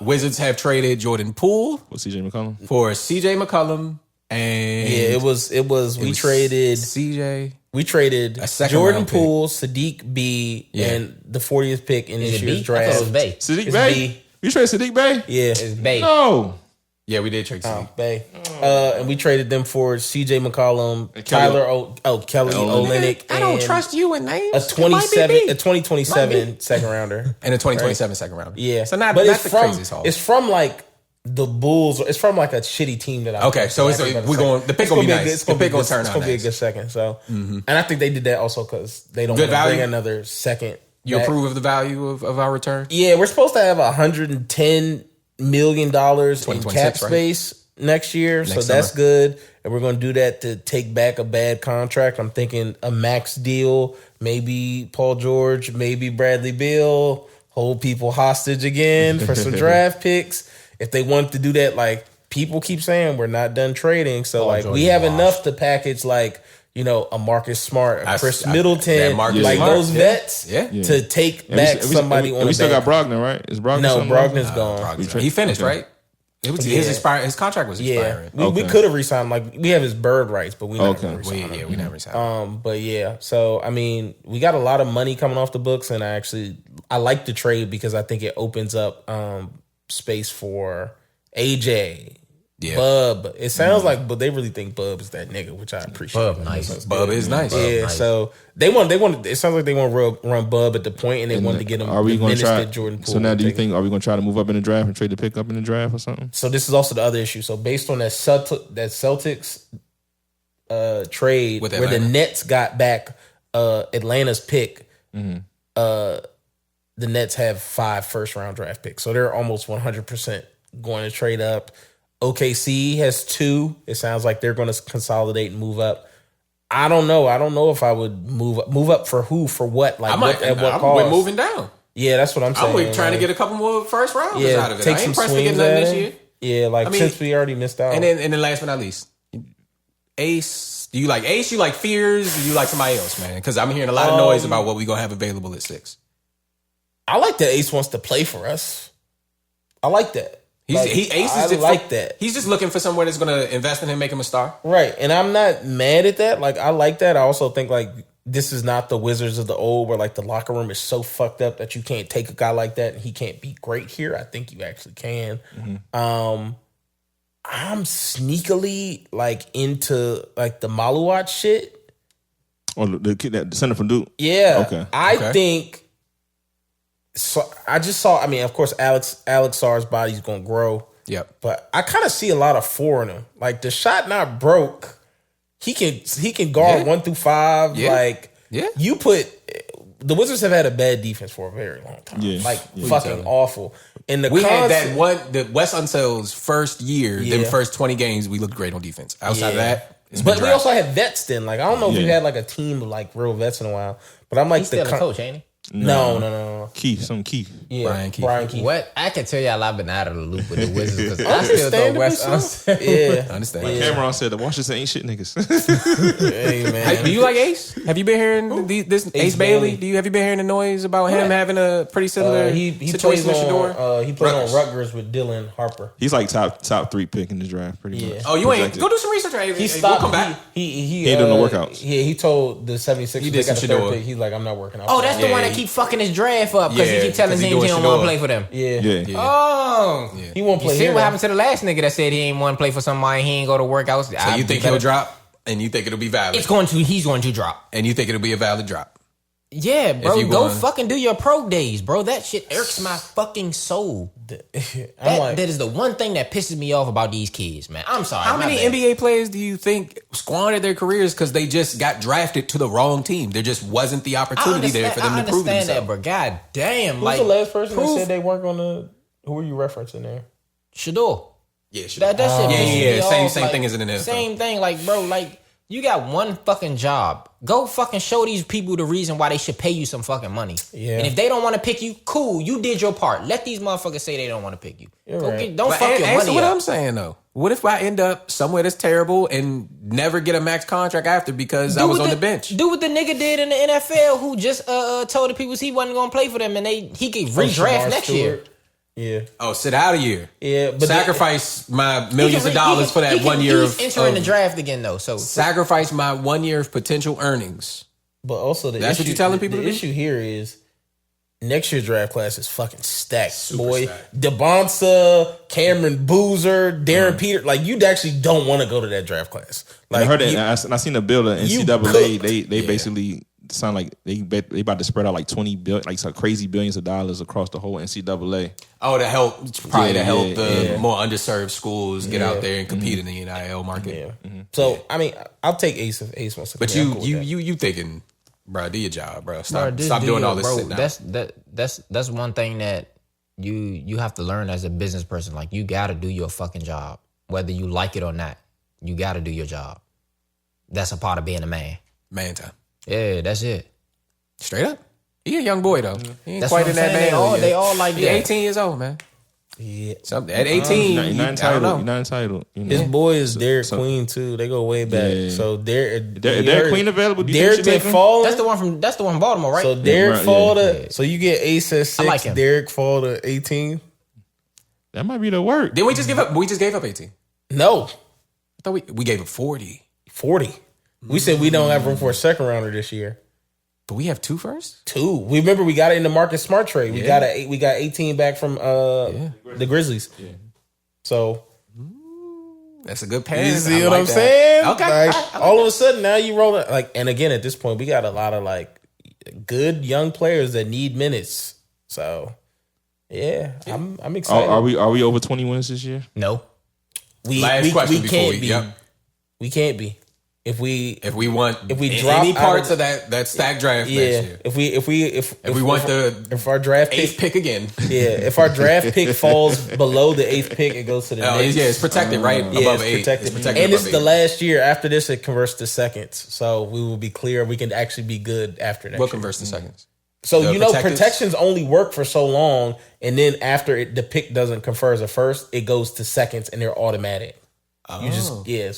Wizards have traded Jordan Poole What's CJ McCollum? for CJ McCollum and Yeah, it was. We traded. CJ. We traded A second Jordan round pick. Poole, Sadiq B, Yeah. and the 40th pick in Is this it year's B? I draft. thought it was Bay. Sadiq It's Bay? B. You traded Sadiq Bay? Yeah, It's Bay. No. Yeah, we did trade CJ. Bay. And we traded them for CJ McCollum, And Kelly Olynyk, I don't and trust you in names. a It might be 2027 B. second rounder. And a 2027 second round. Yeah, So not but the it's from craziest haul. it's from like the Bulls. It's from like a shitty team that I. Okay, so it's- Exactly, but we're going- the pick gonna be a nice. good- It's The gonna be pick gonna good- turn It's out gonna be a nice. good second. So, and I think they did that also because they don't Good want to bring value? another second. You back. approve of the value of our return? Yeah, we're supposed to have $110 million in cap 2026, right? space next year, so Next that's summer. good. And we're going to do that to take back a bad contract. I'm thinking a max deal, maybe Paul George, maybe Bradley Beal, hold people hostage again for some draft picks. If they want to do that, like people keep saying, we're not done trading. So like George we is have washed. enough to package like a Marcus Smart, a Chris Middleton, like Smart, those vets to take back somebody on. We still got Brogdon, right? Is Brogdon? No, Brogdon's gone. He finished, right? It was his contract was expiring. We could have resigned. Like we have his bird rights, but we never resigned. We never resigned. But yeah, so I mean, we got a lot of money coming off the books, and I like the trade because I think it opens up space for AJ. Yeah. Bub. It sounds like, but they really think Bub is that nigga, which I appreciate. Bub nice. Bub is nice. Yeah. Nice. So they want. It sounds like they want to run Bub at the point, and they wanted to get him. Are we going to try? Jordan Poole So now, do you think are we going to try to move up in the draft and trade the pick up in the draft or something? So this is also the other issue. So based on that Celtics trade where the Nets got back Atlanta's pick, the Nets have 5 first-round draft picks, so they're almost 100% going to trade up. OKC has 2. It sounds like they're going to consolidate and move up. I don't know. I don't know if I would move up for who, for what, like at what cost. We're moving down. Yeah, that's what I'm saying. I'm trying to get a couple more first rounders out of it. Take I ain't some pressed to get swings nothing at this it. year. Yeah, since we already missed out. And then last but not least, Ace. Do you like Ace? You like Fears? Do you like somebody else, man? Because I'm hearing a lot of noise about what we gonna have available at 6. I like that Ace wants to play for us. I like that. He's just looking for somewhere that's going to invest in him, make him a star. Right. And I'm not mad at that. Like, I like that. I also think, like, this is not the Wizards of the old where, like, the locker room is so fucked up that you can't take a guy like that and he can't be great here. I think you actually can. I'm sneakily, like, into, like, the Maluwat shit. Or the kid that center from Duke? Yeah. Okay. I think... So I just saw. I mean, of course, Alex Sarr's body's gonna grow. Yep. But I kind of see a lot of 4 in him. Like the shot not broke. He can guard 1 through 5. Yeah. Like you put the Wizards have had a bad defense for a very long time. Yeah. Like fucking awful. And we had that one. The Wes Unsell's first year, them first 20 games, we looked great on defense. Outside of that, but we also had vets then. Like I don't know if we had like a team of like real vets in a while. But I'm like he's still a coach, ain't he? No. Keith. Yeah, Brian Keith. What? I can tell y'all I've been out of the loop with the Wizards because I still thought West Unseld. Yeah, I understand. Like Cameron said, the Washington ain't shit niggas. Hey man, do you like Ace? Have you been hearing this Ace Bailey? Have you been hearing the noise about him having a pretty similar he situation plays with Shador? He played on Rutgers with Dylan Harper. He's like top 3 pick in the draft, pretty much. Oh, you ain't go do some research. He stopped. We'll come back. He ain't doing no workouts. Yeah, he told the 76ers He they did got some the 3rd Shador. pick. He's like, I'm not working out. Oh, that's the one that keep fucking his draft up because he keep telling teams he don't want to play for them. Yeah. Oh, he won't play. You see here, what happened to the last nigga that said he ain't want to play for somebody? He ain't go to workouts. So you think he'll drop, and you think it'll be valid? He's going to drop, and you think it'll be a valid drop? Yeah, bro. Go fucking do your pro days, bro. That shit irks my fucking soul. That is the one thing that pisses me off about these kids, man. I'm sorry. How many NBA players do you think squandered their careers because they just got drafted to the wrong team? There just wasn't the opportunity there for them to prove themselves. I understand that, but god damn. Who's the last person that said they weren't going to... Who are you referencing there? Shador. Yeah, Shador. That shit pisses me off. Same thing as in the NFL. Same thing, like, bro, like, you got one fucking job. Go fucking show these people the reason why they should pay you some fucking money. Yeah. And if they don't want to pick you, cool, you did your part. Let these motherfuckers say they don't want to pick you. Don't fuck your money what up. I'm saying, though. What if I end up somewhere that's terrible and never get a max contract after because I was on the bench? Do what the nigga did in the NFL who just told the people he wasn't going to play for them and he could redraft next year. Yeah. Oh, sit out a year. Yeah, but sacrifice my millions of dollars for that 1 year of entering the draft again though. So sacrifice my 1 year of potential earnings. But also that's what you're telling people. The issue here is next year's draft class is fucking stacked, super boy. Stacked. DeBonsa, Cameron Boozer, Darren Peter. Like you actually don't want to go to that draft class. Like I heard that. I seen the bill of NCAA. They basically sound like they about to spread out like 20 billion, like some crazy billions of dollars across the whole NCAA. Oh, to help the more underserved schools get out there and compete in the NIL market. Yeah. Mm-hmm. So I mean, I'll take Ace if Ace wants to. But you thinking, bro, do your job, bro. Stop doing all this shit now. That's one thing that you have to learn as a business person. Like you got to do your fucking job, whether you like it or not. You got to do your job. That's a part of being a man. Man time. Yeah, that's it. Straight up. He a young boy though. He ain't That's quite in that man. They all like he that. 18 years old, man. Yeah. Something at 18. You're not entitled. You're not entitled. You know? His boy is Derek Queen too. They go way back. Yeah. So Derek Queen available? Do you Derek think been she take him? falling. That's the one from Baltimore, right? So Derek right, fall yeah. to. So you get Ace at 6. like him. Derek fall to 18. That might be the work. Did we just give up? We just gave up 18. No, I thought we gave up 40. 40. We said we don't have room for a second rounder this year. But we have 2 first? 2. We remember we got it in the Marcus Smart trade. We got 18 back from the Grizzlies. Yeah. So That's a good pass. you see what I'm saying? Okay. Like, all of a sudden now you roll it like, and again at this point we got a lot of like good young players that need minutes. So yeah. I'm excited. Are we over 20 wins this year? No. Last question we before can't we be. yep. We can't be. If we want drop any parts out of that stack draft next year. If our draft pick, 8th pick again. if our draft pick falls below the 8th pick, it goes to the next. Yeah, it's protected right above 8. Protected. It's protected And above it's the 8. last year. After this, it converts to seconds. So we will be clear. We can actually be good after that. What converts to seconds? So The protections only work for so long, and then after the pick doesn't confer as a first, it goes to seconds, and they're automatic. You just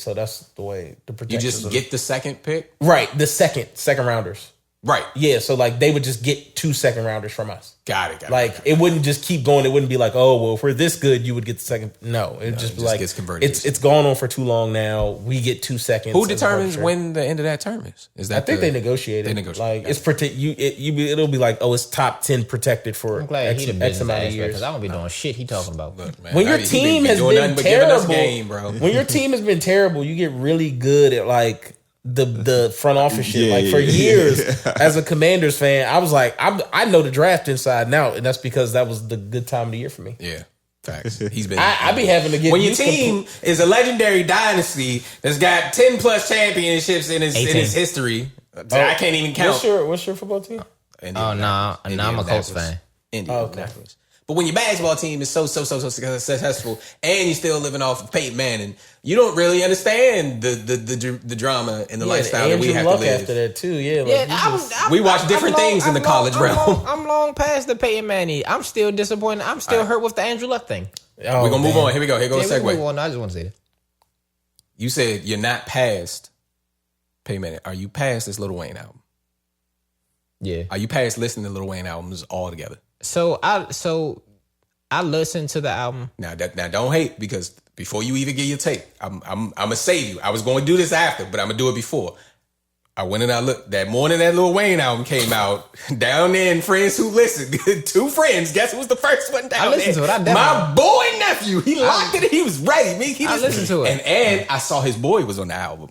so that's the way the You protections. just get the second pick? right the second rounders. Right. Yeah, so like they would just get 2 second rounders from us. Got it. Like it wouldn't just keep going. It wouldn't be like, oh well, if we're this good, you would get the second. No, it just be like gets converted. It's gone on for too long now. We get 2 seconds. Who determines when the end of that term is? Is that I think they negotiated. They negotiated. Like Got it's protect you. It'll be like, oh, it's top 10 protected for I'm glad he the X business amount of aspect years. because I don't be doing shit he talking about. Look, man, When your he team has doing been nothing but giving us terrible, game, bro. when your team has been terrible, you get really good at like the front office shit. Yeah, Like for yeah. years, as a Commanders fan, I was like, I know the draft inside and out, and that's because that was the good time of the year for me. Yeah, facts. He's been. I be having to get when your used to- team is a legendary dynasty that's got 10 plus championships in its 18. history. I can't even count. What's your football team? Oh, nah, I'm a Colts fan. Indianapolis. But when your basketball team is so successful and you're still living off of Peyton Manning, you don't really understand the drama and the lifestyle that we have to live. After that too. Yeah, like Yeah, We watch different things in the college realm. I'm long past the Peyton Manning. I'm still disappointed. I'm still hurt with the Andrew Luck thing. We're going to move on. Here we go. Here goes a Yeah, we segue. move on. I just want to say that. You said you're not past Peyton Manning. Are you past this Lil Wayne album? Yeah. Are you past listening to Lil Wayne albums all together? So I listened to the album. Now don't hate, because before you even get your take, I'm gonna save you. I was going to do this after, but I'm gonna do it before. I went and I looked that morning that Lil Wayne album came out. Down there in Friends Who Listen, 2 friends. Guess who was the first one down I listened there? to it. I definitely- My boy nephew. He locked it. He was ready. I listened to it. And I saw his boy was on the album.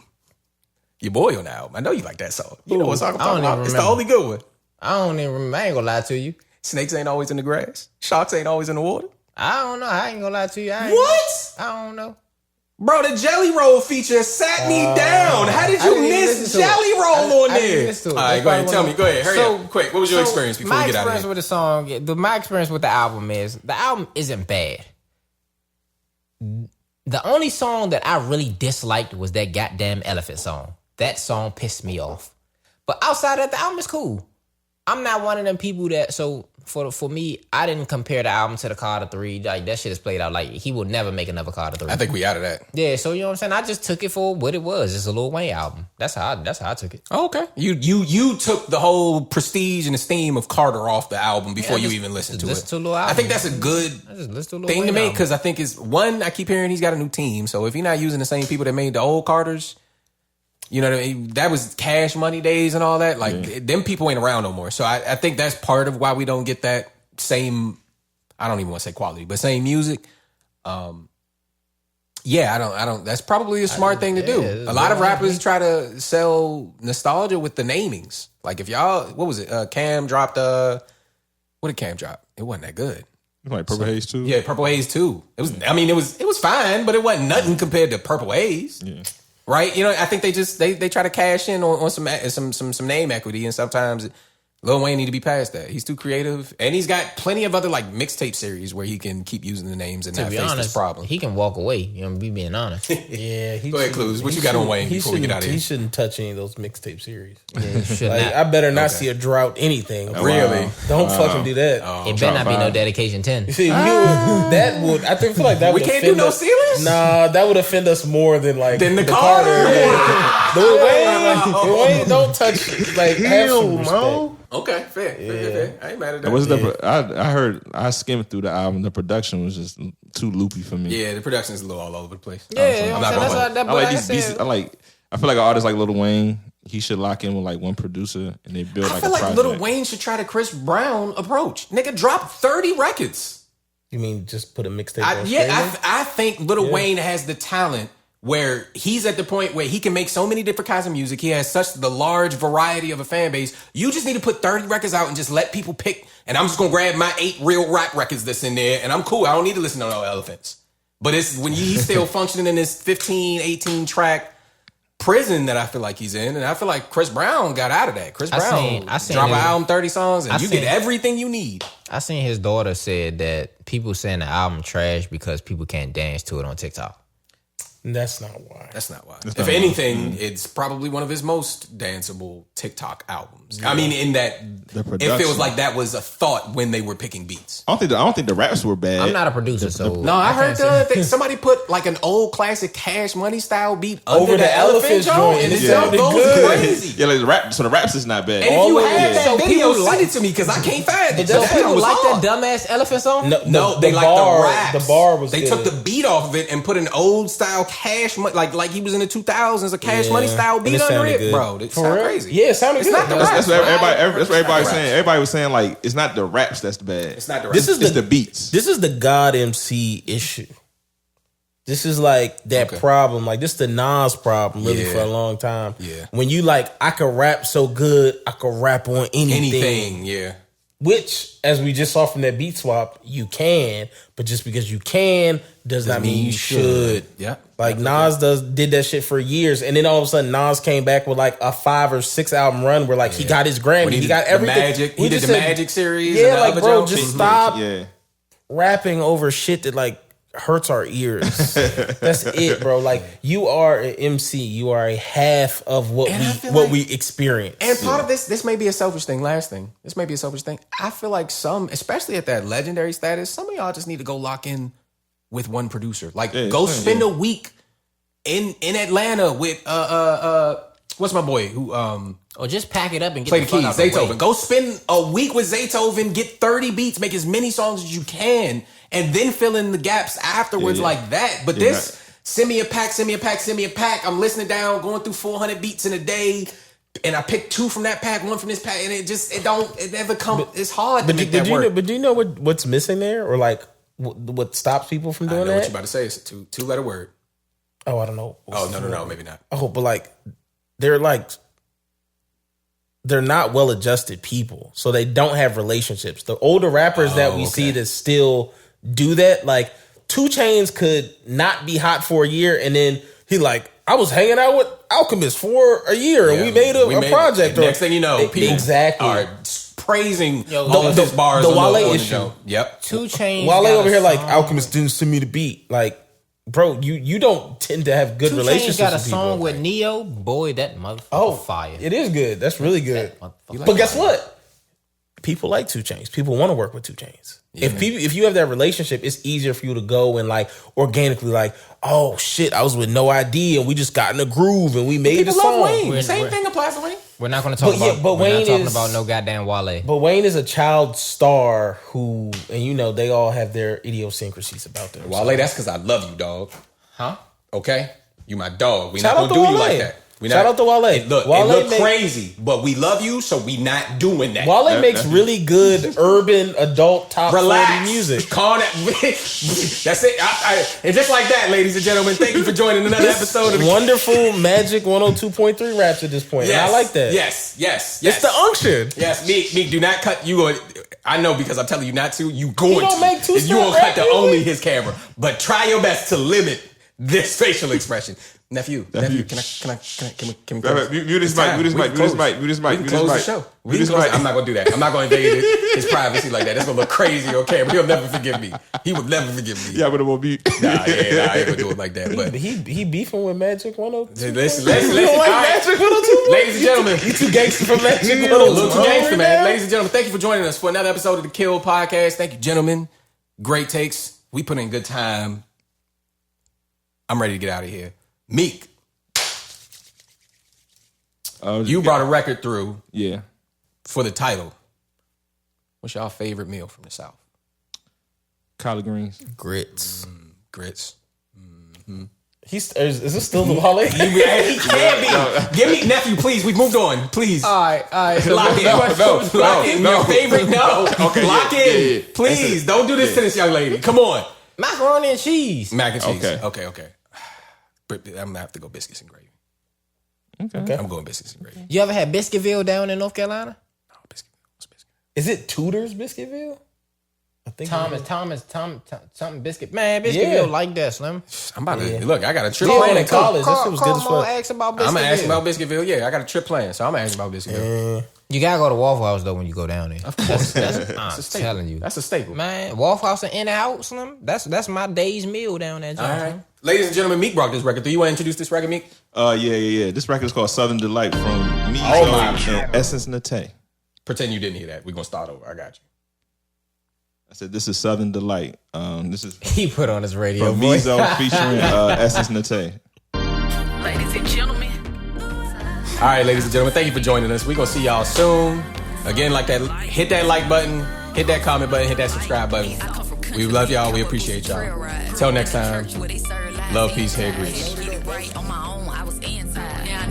Your boy on the album. I know you like that song. You know what I'm I don't talking about. even It's the remember. only good one. I don't even remember. I ain't gonna lie to you. Snakes ain't always in the grass. Sharks ain't always in the water. I don't know. I ain't gonna lie to you. What? I don't know. Bro, the Jelly Roll feature sat me down. How did I you didn't even miss listen to it. Jelly Roll on I didn't there? listen to it. All right, That's go ahead. probably Tell one me. of- Go ahead. Hurry up. Quick. What was your experience before we get out of My experience here? with the song, my experience with the album is the album isn't bad. The only song that I really disliked was that goddamn Elephant song. That song pissed me off. But outside of that, the album is cool. I'm not one of them people that, so for me, I didn't compare the album to the Carter 3. Like, that shit is played out. Like, he will never make another Carter 3. I think we out of that. Yeah, so you know what I'm saying? I just took it for what it was. It's a Lil Wayne album. That's how I took it. Oh, okay. You took the whole prestige and esteem of Carter off the album before Yeah, you just- even listened to listen it. to a little I album. think that's a good I just listened to Lil thing to Wayne me, album. because I think it's one, I keep hearing he's got a new team. So if he's not using the same people that made the old Carters, you know what I mean? That was Cash Money days and all that. Like, them people ain't around no more. So I think that's part of why we don't get that same, I don't even want to say quality, but same music. Yeah, I don't. That's probably a smart thing to do. yeah, A lot of rappers try to sell nostalgia with the namings. Like, if y'all, what was it? Cam dropped, what did Cam drop? It wasn't that good. Like Purple Haze too. Yeah, Purple Haze 2. It was, I mean, it was fine, but it wasn't nothing compared to Purple Haze. Yeah. Right? You know, I think they try to cash in on some name equity, and sometimes Lil Wayne need to be past that. He's too creative, and he's got plenty of other like mixtape series where he can keep using the names and To not be face honest, this problem. he can walk away. You know, be being honest. Yeah, Go ahead, Clues. What you got on Wayne before we get out of here? He shouldn't touch any of those mixtape series. Should Like, not. I better not see a drought anything. Really? Don't fucking do that. It better not be no dedication 10. See, that would feel like that We would can't offend do no us. ceilings? Nah, that would offend us more than like Then the Carter. The Wayne don't touch like have some respect. Okay, fair. I ain't mad at that. What's I heard, I skimmed through the album. The production was just too loopy for me. Yeah, the production is a little all over the place. Yeah, I'm not gonna lie. that I like these beats. I feel like an artist like Lil Wayne, he should lock in with like one producer and they build I like feel a like project. Lil Wayne should try the Chris Brown approach. Nigga, drop 30 records. You mean just put a mixtape on streaming? I think Lil Wayne has the talent where he's at the point where he can make so many different kinds of music. He has such the large variety of a fan base. You just need to put 30 records out and just let people pick. And I'm just going to grab my 8 real rap records that's in there. And I'm cool. I don't need to listen to no Elephants. But it's when he's still functioning in this 15, 18 track prison that I feel like he's in. And I feel like Chris Brown got out of that. Chris Brown I seen drop an his- album, 30 songs, and I you seen- get everything you need. I seen his daughter said that people saying the album trash because people can't dance to it on TikTok. That's not why. That's not why. That's If not anything, it's probably one of his most danceable TikTok albums. I mean, in that it production. feels like that was a thought when they were picking beats. I don't think the raps were bad. I'm not a producer, so No, I heard can't say- somebody put like an old classic Cash Money style beat Over under the the elephant Elephant joint, joint, and it it sounded sounded goes good. crazy. Yeah, like the rap. So the raps is not bad. And if you of have it. that So video, people send like- it to me because I can't find it. So That people was like hard. that dumbass elephant song? No, they the like bar, the raps. The bar was They good. took the beat off of it and put an old style Cash Money, like he was in the 2000s, a Cash Money style And beat it under sounded it, good. bro. It For sounded real? crazy. Yeah, it sounded It's good. not the That's- raps. That's what bro. everybody was It's not the saying. raps. Everybody was saying like it's not the raps that's the bad. It's not the This raps. is It's the beats. This is the God MC issue. This is like that problem. Like this is the Nas problem really Yeah. for a long time. Yeah. When you like, I could rap so good, I could rap on Anything, yeah. Which, as we just saw from that beat swap, you can, but just because you can does not mean you should. Yeah. Like Nas did that shit for years, and then all of a sudden Nas came back with like a 5 or 6 album run where like he got his Grammy, When he got everything. Magic, he did just the said, Magic series. yeah, and the like other bro, jokes. just stop Yeah. rapping over shit that like hurts our ears. That's it, bro. Like you are an MC, you are a half of what And I feel what like- we experience. And part of this may be a selfish thing. Last thing, this may be a selfish thing. I feel like some, especially at that legendary status, some of y'all just need to go lock in with one producer. Like Yeah, go same, spend yeah. a week in Atlanta with what's my boy who Or just pack it up and get play the the fuck keys, out the way. Zaytoven. Go spend a week with Zaytoven, get 30 beats, make as many songs as you can, and then fill in the gaps afterwards Yeah. like that. But Yeah, this, send me a pack. I'm listening down, going through 400 beats in a day, and I pick 2 from that pack, 1 from this pack, and it never come. It's hard to make that work. But do you know what's missing there, or like what stops people from I doing know what that? you're about to say. It's a two-letter word. Oh, I don't know. Oh, no, maybe not. Oh, but like they're not well adjusted people, so they don't have relationships. The older rappers that we see that still do that, like 2 Chainz could not be hot for a year, and then he like, I was hanging out with Alchemist for a year, and we made a project. Next thing you know, people exactly are praising Yo, all of his bars. the on Wale on issue. show. Yep. 2 Chainz. Wale got over a here like song- Alchemist didn't send me the beat. Like, bro, you don't tend to have good 2 Chainz relationships. got a with people. song with Neo. Boy, that motherfucker fire. It is good. That's really good. Motherfucker But guess fire. what? People like 2 Chainz. People want to work with 2 Chainz. If you have that relationship, it's easier for you to go and like organically like, oh shit, I was with No ID and we just got in a groove and we made People the song. love Wayne. We're- Same we're- thing applies to Wayne. We're not going to talk But yeah, about. but we're Wayne not talking is- about no goddamn Wale. But Wayne is a child star who, and you know, they all have their idiosyncrasies about them. Wale, that's because I love you, dog. Huh? Okay? You my dog. We Shout not out gonna to do you Wale. like that. We Shout not, out to Wale. It look Wale make- crazy, but we love you, so we not doing that. Wale makes really good urban adult top 40 Relax. music. Calm that. That's it. And just like that, ladies and gentlemen, thank you for joining another episode of the Wonderful Magic 102.3 raps at this point. And I like that. Yes. It's the unction. Yes, Meek, do not cut. You going? I know because I'm telling you not to. You going don't to? make two-step You gonna rap cut to music? only his camera, but try your best to limit this facial expression. Nephew, can we close? Mute his mic. We can close the show. I'm not gonna do that. I'm not gonna invade his privacy like that. That's gonna look crazy on camera. He'll never forgive me. He would never forgive me. Yeah, but it won't be. I ain't gonna do it like that. But he beefing with Magic 102. Listen. Magic 102? Ladies and gentlemen, You too gangster for Magic 102. a little too gangster, man. Ladies and gentlemen, thank you for joining us for another episode of the Kill Podcast. Thank you, gentlemen. Great takes. We put in good time. I'm ready to get out of here. Mique, you brought a record through. Yeah. For the title. What's y'all favorite meal from the South? Collard greens. Grits. Grits. Is this still the holiday? He can't be. Give me, nephew, please. We've moved on. Please. All right. Lock in. Lock in. Your favorite? No. Okay. Lock in. Yeah. Please. Don't do this to this young lady. Come on. Macaroni and cheese. Mac and cheese. Okay. But I'm going to have to go biscuits and gravy. Okay. I'm going biscuits and gravy. You ever had Biscuitville down in North Carolina? No, biscuit. What's biscuit? Is it Tudor's Biscuitville? I think something biscuit. Man, Biscuitville like that, Slim. I'm about to look. I got a trip Yeah, planned in college. That shit was good as fuck. Ask about Biscuitville. I'm gonna ask about Biscuitville. Yeah, I got a trip planned, so I'm gonna ask about Biscuitville. You gotta go to Waffle House though when you go down there. Of course, I'm telling you, that's a staple. Man, Waffle House and In-N-Out, Slim. That's my day's meal down there. All right, ladies and gentlemen, Mique brought this record through. You want to introduce this record, Mique? Yeah. This record is called Southern Delight from MEEZO and S6E16 Natay. Pretend you didn't hear that. We're gonna start over. I got you. I said this is Southern Delight. This is he put on his radio from voice. MEEZO featuring S6E16 Natay. Ladies and gentlemen. All right, ladies and gentlemen, thank you for joining us. We're gonna see y'all soon. Again, like that, hit that like button, hit that comment button, hit that subscribe button. We love y'all. We appreciate y'all. Till next time. Love, peace, hair grease. I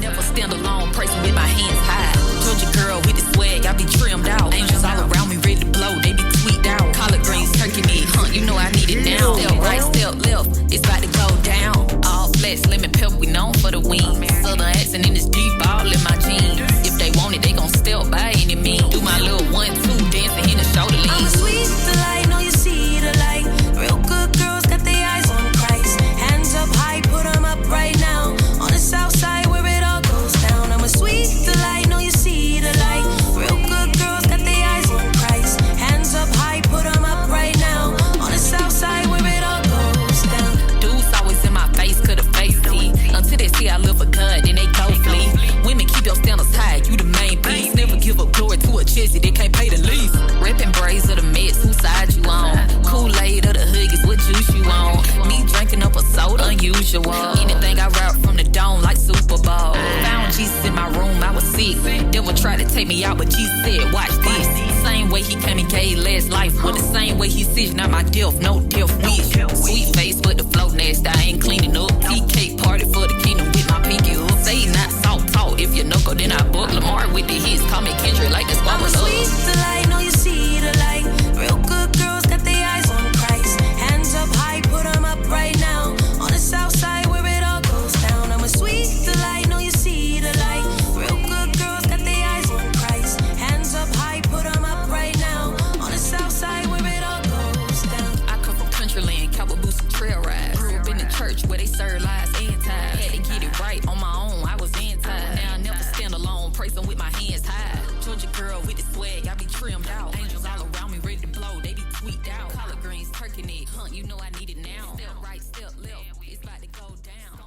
never stand alone, pressing with my hands high. Georgia girl with the swag, I be trimmed out. Angels all around me ready to blow, they be tweaked out. Collard greens, turkey meat, you know I need it now. Step right, step left, it's about to go down. All flesh, lemon pepper, we known for the wings. Southern accent in this deep, all in my jeans. If they want it, they gon' step by any means. Do my little 1-2 dancing in the shoulder lean. I'm a sweet delight, know you see the light. Real good girls got their eyes on Christ. Hands up high, put them up right now. On the south side where it all goes down. I'm a sweet delight, know you see the light. Real good girls got their eyes on Christ. Hands up high, put them up right now. On the south side where it all goes down. Dudes always in my face, could have faced tea. Until they see I live for God, then they go flee. Women keep your standards high, you the main piece. Never give up glory to a chessy, they can't pay the lease. Reppin' braids of the Mets, whose side you on? Kool-Aid of the Huggies, what juice you on? Me drinking up a soda, unusual. Anything I rap from the dome like Super Bowl. Found Jesus in my room, I was sick. Devil tried to take me out, but Jesus said, watch this. Same way he came and gave last life, but the same way he said, not my death, no death wish. Sweet face, but the flow nasty, I ain't cleaning up. Tea party for the kingdom with my pinky up. Say not salt talk, if you knuckle, then I book Lamar with the hits. Call me Kendrick like this I'm a sweet delight, know you see the light. Real good girls got their eyes on Christ. Hands up high, put them up right now. On the south side where it all goes down. I'm a sweet delight, know you see the light. Real good girls got their eyes on Christ. Hands up high, put them up right now. On the south side where it all goes down. I come from country land, cowboy boots and trail rides. Grew up in the church where they serve lies and ties. Had to get it right on my own, I was anti. Now I never stand alone, praising with my hands high. Georgia girl with the swag, I be trimmed out. Angels all around me ready to blow, they be tweaked out. Collard greens, turkey neck, you know I need it now. Step right, step left, it's about to go down.